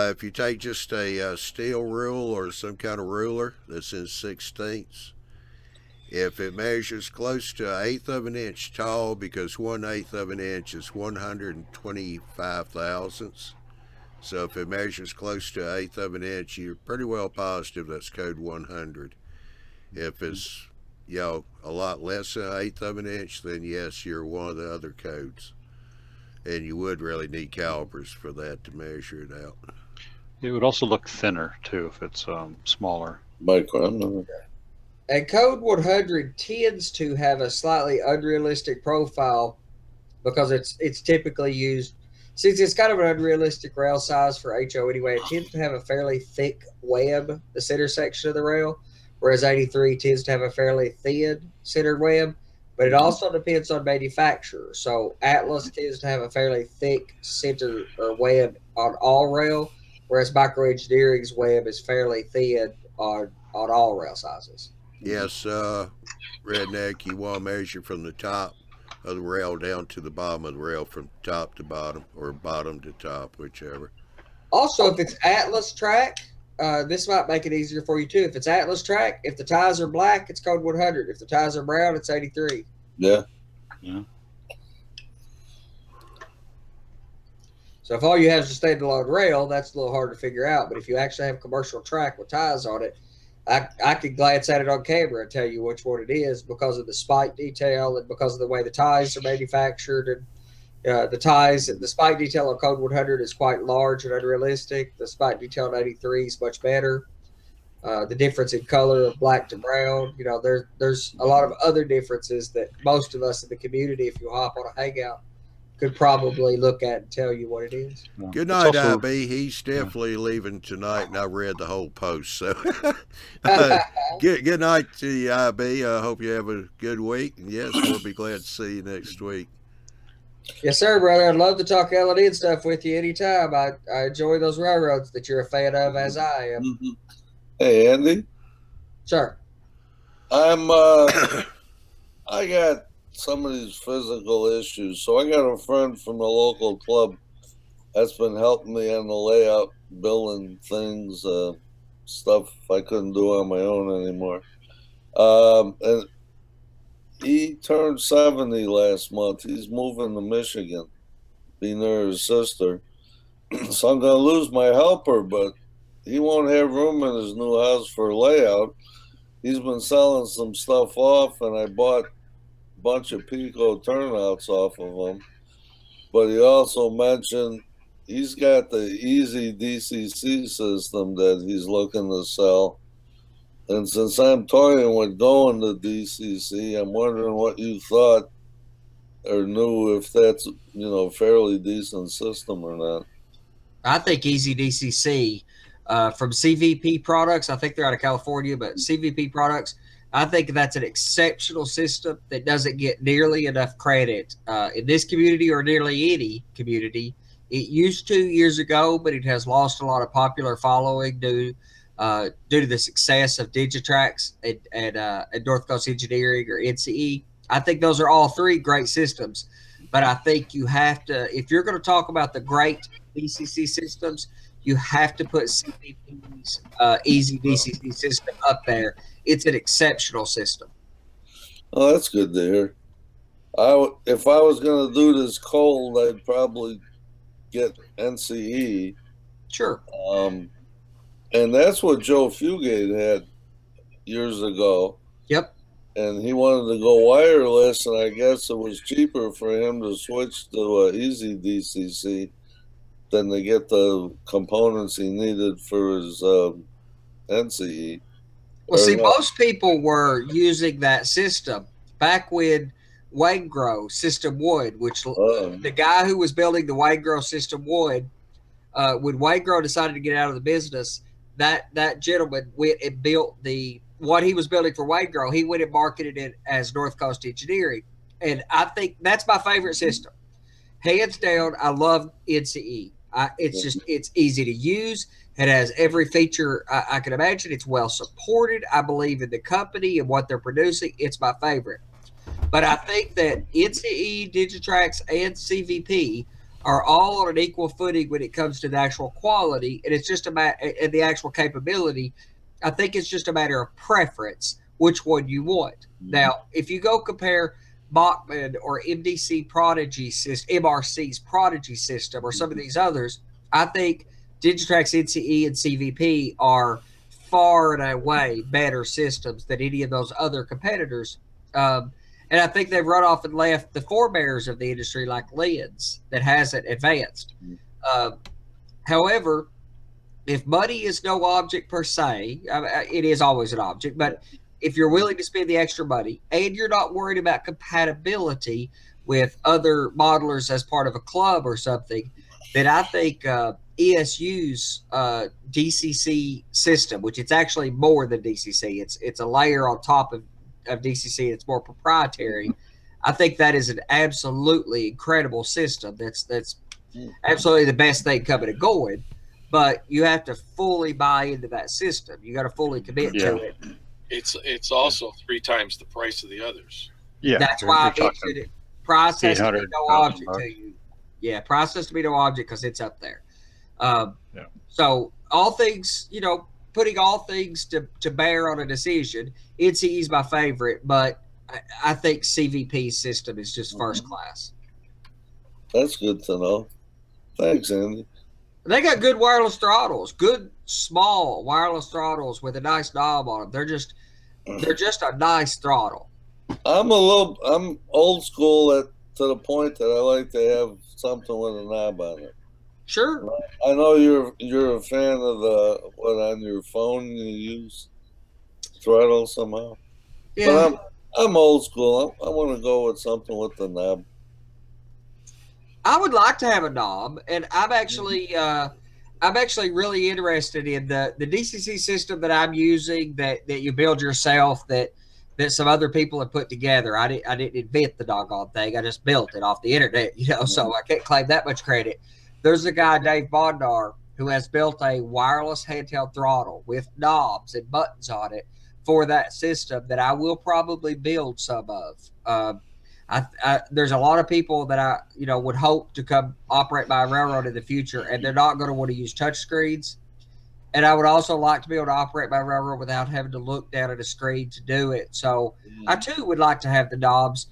if you take just a steel rule or some kind of ruler that's in 16ths, if it measures close to 1/8 of an inch tall, because 1/8 of an inch is 125 thousandths. So if it measures close to 1/8 of an inch, you're pretty well positive that's code 100. If it's a lot less than 1/8 of an inch, then yes, you're one of the other codes, and you would really need calipers for that to measure it out. It would also look thinner too if it's smaller. Micro. And Code 100 tends to have a slightly unrealistic profile because it's typically used, since it's kind of an unrealistic rail size for HO anyway, it tends to have a fairly thick web, the center section of the rail, whereas 83 tends to have a fairly thin center web. But it also depends on manufacturer. So Atlas tends to have a fairly thick center or web on all rail, whereas Micro Engineering's web is fairly thin on all rail sizes. Yes, Redneck, you want to measure from the top of the rail down to the bottom of the rail, from top to bottom or bottom to top, whichever. Also, if it's Atlas track, this might make it easier for you too. If it's Atlas track, if the ties are black, it's Code 100. If the ties are brown, it's 83. Yeah. So if all you have is a standalone rail, that's a little hard to figure out. But if you actually have commercial track with ties on it, I could glance at it on camera and tell you which one it is because of the spike detail and because of the way the ties are manufactured. And the spike detail on Code 100 is quite large and unrealistic. The spike detail on 83 is much better. The difference in color of black to brown, there's a lot of other differences that most of us in the community, if you hop on a hangout, could probably look at and tell you what it is. Good night, IB. He's definitely leaving tonight, and I read the whole post. So, good night to you, IB. I hope you have a good week. And yes, we'll be glad to see you next week. Yes, sir, brother. I'd love to talk L&D and stuff with you anytime. I enjoy those railroads that you're a fan of, as I am. Mm-hmm. Hey, Andy. Sure. I got some of these physical issues. So I got a friend from the local club that's been helping me on the layout, building things, stuff I couldn't do on my own anymore. And he turned 70 last month. He's moving to Michigan, be near his sister. So I'm going to lose my helper, but he won't have room in his new house for layout. He's been selling some stuff off, and I bought a bunch of Pico turnouts off of him. But he also mentioned he's got the easy DCC system that he's looking to sell. And since I'm toying with going to DCC, I'm wondering what you thought or knew if that's, a fairly decent system or not. I think Easy DCC from CVP Products, I think they're out of California, but CVP Products, I think that's an exceptional system that doesn't get nearly enough credit in this community or nearly any community. It used to years ago, but it has lost a lot of popular following due to the success of Digitrax and North Coast Engineering or NCE. I think those are all three great systems, but I think you have to, if you're going to talk about the great DCC systems, you have to put CVP's Easy DCC system up there. It's an exceptional system. Oh, that's good to hear. If I was going to do this cold, I'd probably get NCE. Sure. And that's what Joe Fugate had years ago. Yep. And he wanted to go wireless, and I guess it was cheaper for him to switch to Easy DCC than to get the components he needed for his NCE. Well, see, most people were using that system back when Wangro System 1, which the guy who was building the Wangro System 1, when Wangro decided to get out of the business, that gentleman went and built what he was building for Wangro. He went and marketed it as North Coast Engineering. And I think that's my favorite system. Hands down, I love NCE. It's easy to use. It has every feature I can imagine. It's well supported. I believe in the company and what they're producing. It's my favorite. But I think that NCE, Digitrax, and CVP are all on an equal footing when it comes to the actual quality, and it's just about and the actual capability. I think it's just a matter of preference, which one you want. Mm-hmm. Now, if you go compare Bachmann or MDC Prodigy system, MRC's Prodigy system, or some of these others, I think Digitrax, NCE, and CVP are far and away better systems than any of those other competitors. And I think they've run off and left the forebears of the industry like Lens that hasn't advanced. However, if money is no object per se, it is always an object, but if you're willing to spend the extra money and you're not worried about compatibility with other modelers as part of a club or something, then I think ESU's DCC system, which it's actually more than DCC, it's a layer on top of DCC. It's more proprietary. I think that is an absolutely incredible system. That's absolutely the best thing coming and going. But you have to fully buy into that system. You got to fully commit to it. It's also 3 times the price of the others. Yeah, That's why I mentioned it. Price has to be no object $800,000. to you. Yeah, price has to be no object because it's up there. Yeah. So all things, putting all things to bear on a decision, NCE is my favorite, but I think CVP's system is just first class. That's good to know. Thanks, Andy. They got good wireless throttles, good small wireless throttles with a nice knob on them. They're just a nice throttle. I'm old school to the point that I like to have something with a knob on it. Sure. I know you're a fan of the what on your phone you use throttle somehow. Yeah. But I'm old school. I want to go with something with the knob. I would like to have a knob, and I'm actually really interested in the DCC system that I'm using that you build yourself that some other people have put together. I didn't invent the doggone thing. I just built it off the internet, so I can't claim that much credit. There's a guy, Dave Bondar, who has built a wireless handheld throttle with knobs and buttons on it for that system that I will probably build some of. There's a lot of people that I would hope to come operate my railroad in the future, and they're not going to want to use touch screens. And I would also like to be able to operate my railroad without having to look down at a screen to do it. So I too would like to have the knobs.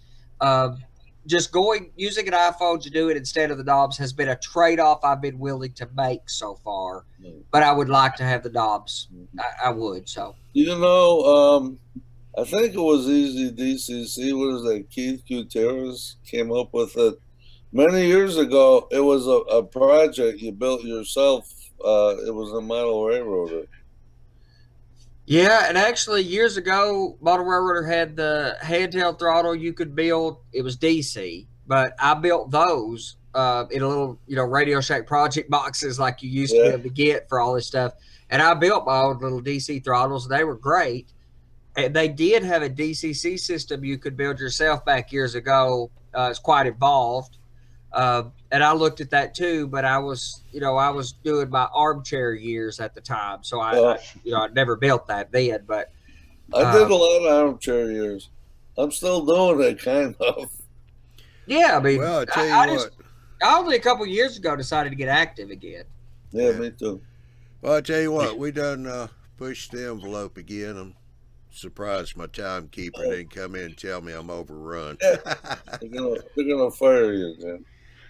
Just using an iPhone to do it instead of the knobs has been a trade-off I've been willing to make so far. But I would like to have the knobs. I would. So I think it was Easy DCC. What is that? Keith Gutierrez came up with it many years ago. It was a project you built yourself. It was a model railroader. Yeah, and actually years ago, Model Railroader had the handheld throttle you could build. It was DC, but I built those in a little, Radio Shack project boxes like you used to be able to get for all this stuff. And I built my own little DC throttles. They were great. And they did have a DCC system you could build yourself back years ago. It's quite involved. And I looked at that too, but I was doing my armchair years at the time. So I never built that then, but I did a lot of armchair years. I'm still doing it, kind of. Yeah, I mean, well, I tell you what. I only a couple years ago decided to get active again. Yeah, me too. Well, I tell you what, we done pushed the envelope again. I'm surprised my timekeeper didn't come in and tell me I'm overrun. They're gonna fire you again.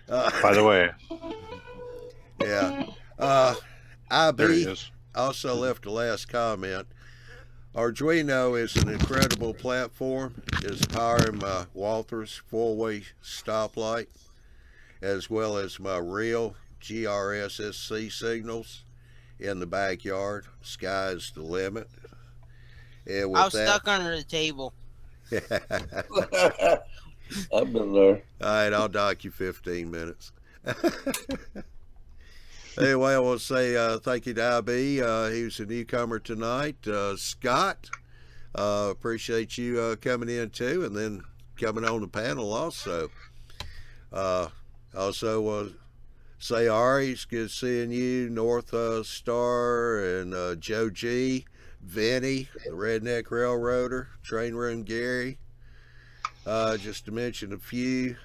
By the way. Yeah. IB also left the last comment. Arduino is an incredible platform. It's powering my Walther's four-way stoplight, as well as my real GRSSC signals in the backyard. Sky's the limit. And with I was stuck under the table. I've been there. All right, I'll dock you 15 minutes. Anyway, I want to say thank you to IB. He was a newcomer tonight. Scott, appreciate you coming in too, and then coming on the panel also. Also want to say, Ari, it's good seeing you. North Star and Joe G, Vinny, the Redneck Railroader, Train Room Gary. Just to mention a few.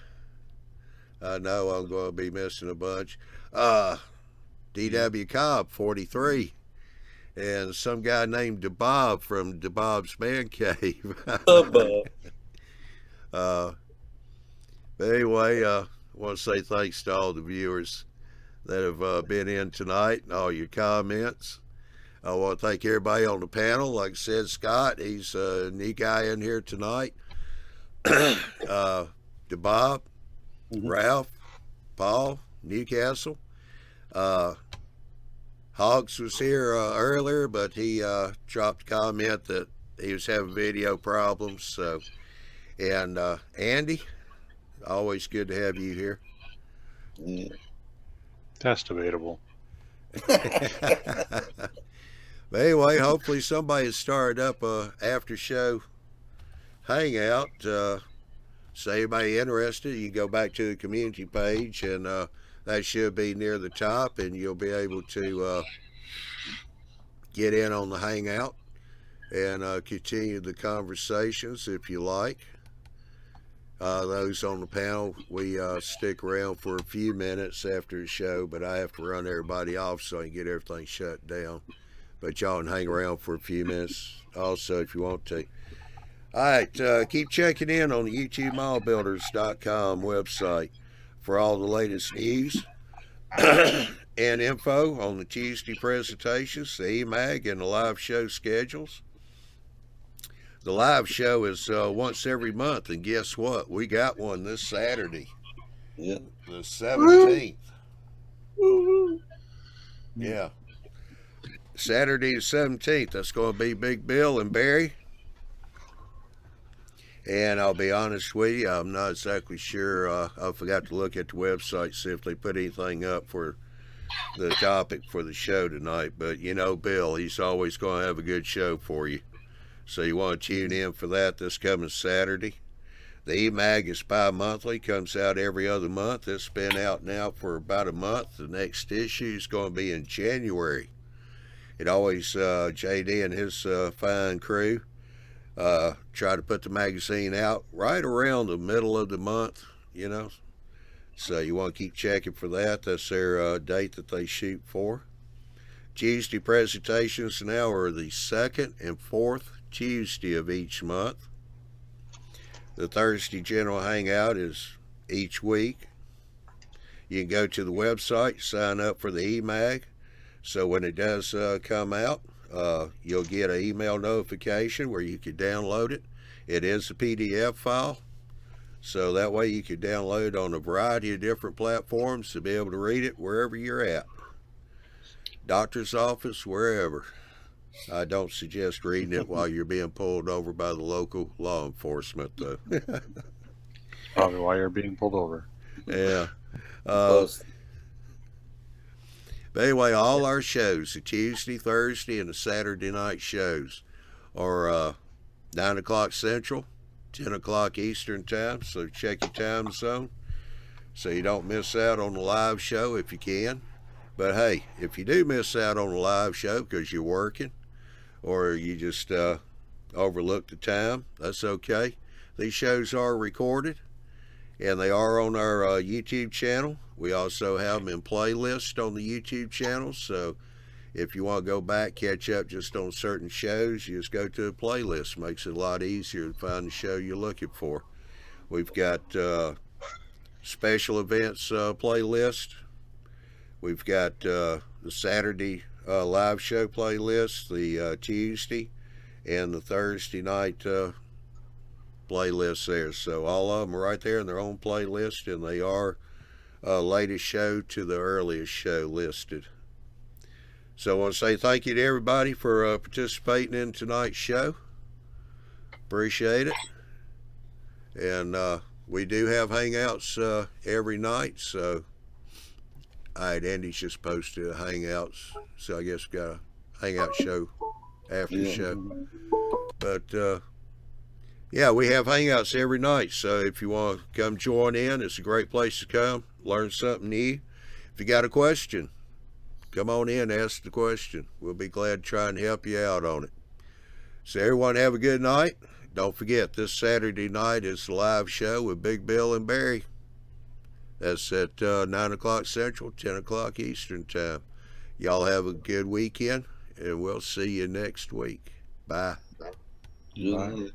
I know I'm going to be missing a bunch. DW Cobb, 43. And some guy named DeBob from DeBob's Man Cave. But anyway, I want to say thanks to all the viewers that have been in tonight and all your comments. I want to thank everybody on the panel. Like I said, Scott, he's a new guy in here tonight. DeBob, Ralph, Paul, Newcastle. Hogs was here earlier, but he dropped a comment that he was having video problems. So, and Andy, always good to have you here. Yeah. That's debatable. But anyway, hopefully somebody has started up a after show hangout. So anybody interested, you can go back to the community page, and that should be near the top, and you'll be able to get in on the hangout and continue the conversations if you like. Those on the panel, we stick around for a few minutes after the show, but I have to run everybody off so I can get everything shut down. But y'all can hang around for a few minutes also if you want to. All right, keep checking in on the YouTubeModelBuilders.com website for all the latest news and info on the Tuesday presentations, the EMAG, and the live show schedules. The live show is once every month, and guess what? We got one this Saturday, Yeah. the 17th. Yeah. Saturday the 17th. That's going to be Big Bill and Barry. And I'll be honest with you, I'm not exactly sure. I forgot to look at the website, see if they put anything up for the topic for the show tonight. But you know Bill, he's always going to have a good show for you. So you want to tune in for that this coming Saturday. The EMAG is bi-monthly, comes out every other month. It's been out now for about a month. The next issue is going to be in January. It always, JD and his fine crew try to put the magazine out right around the middle of the month, you know. So you want to keep checking for that. That's their date that they shoot for. Tuesday presentations now are the second and fourth Tuesday of each month. The Thursday General Hangout is each week. You can go to the website, sign up for the EMAG, so when it does come out, you'll get an email notification where you can download it. It is a PDF file, so that way you can download it on a variety of different platforms to be able to read it wherever you're at. Doctor's office, wherever. I don't suggest reading it while you're being pulled over by the local law enforcement, though. Probably why you're being pulled over. Yeah. Plus, But anyway, all our shows, the Tuesday, Thursday, and the Saturday night shows are 9 o'clock Central, 10 o'clock Eastern time, so check your time zone so you don't miss out on the live show if you can. But hey, if you do miss out on the live show because you're working or you just overlooked the time, that's okay. These shows are recorded and they are on our YouTube channel. We also have them in playlist on the YouTube channel, so if you want to go back, catch up just on certain shows, you just go to a playlist. Makes it a lot easier to find the show you're looking for. We've got special events playlist. We've got the Saturday live show playlist, the Tuesday, and the Thursday night playlist there. So all of them are right there in their own playlist, and they are latest show to the earliest show listed. So I want to say thank you to everybody for participating in tonight's show. Appreciate it. And we do have hangouts every night, so all right, Andy's just posted hangouts, so I guess we got a hangout show after the show. But yeah, we have hangouts every night, so if you want to come join in, it's a great place to come, learn something new. If you got a question, come on in, ask the question. We'll be glad to try and help you out on it. So everyone have a good night. Don't forget, this Saturday night is the live show with Big Bill and Barry. That's at 9 o'clock Central, 10 o'clock Eastern time. Y'all have a good weekend, and we'll see you next week. Bye. good night.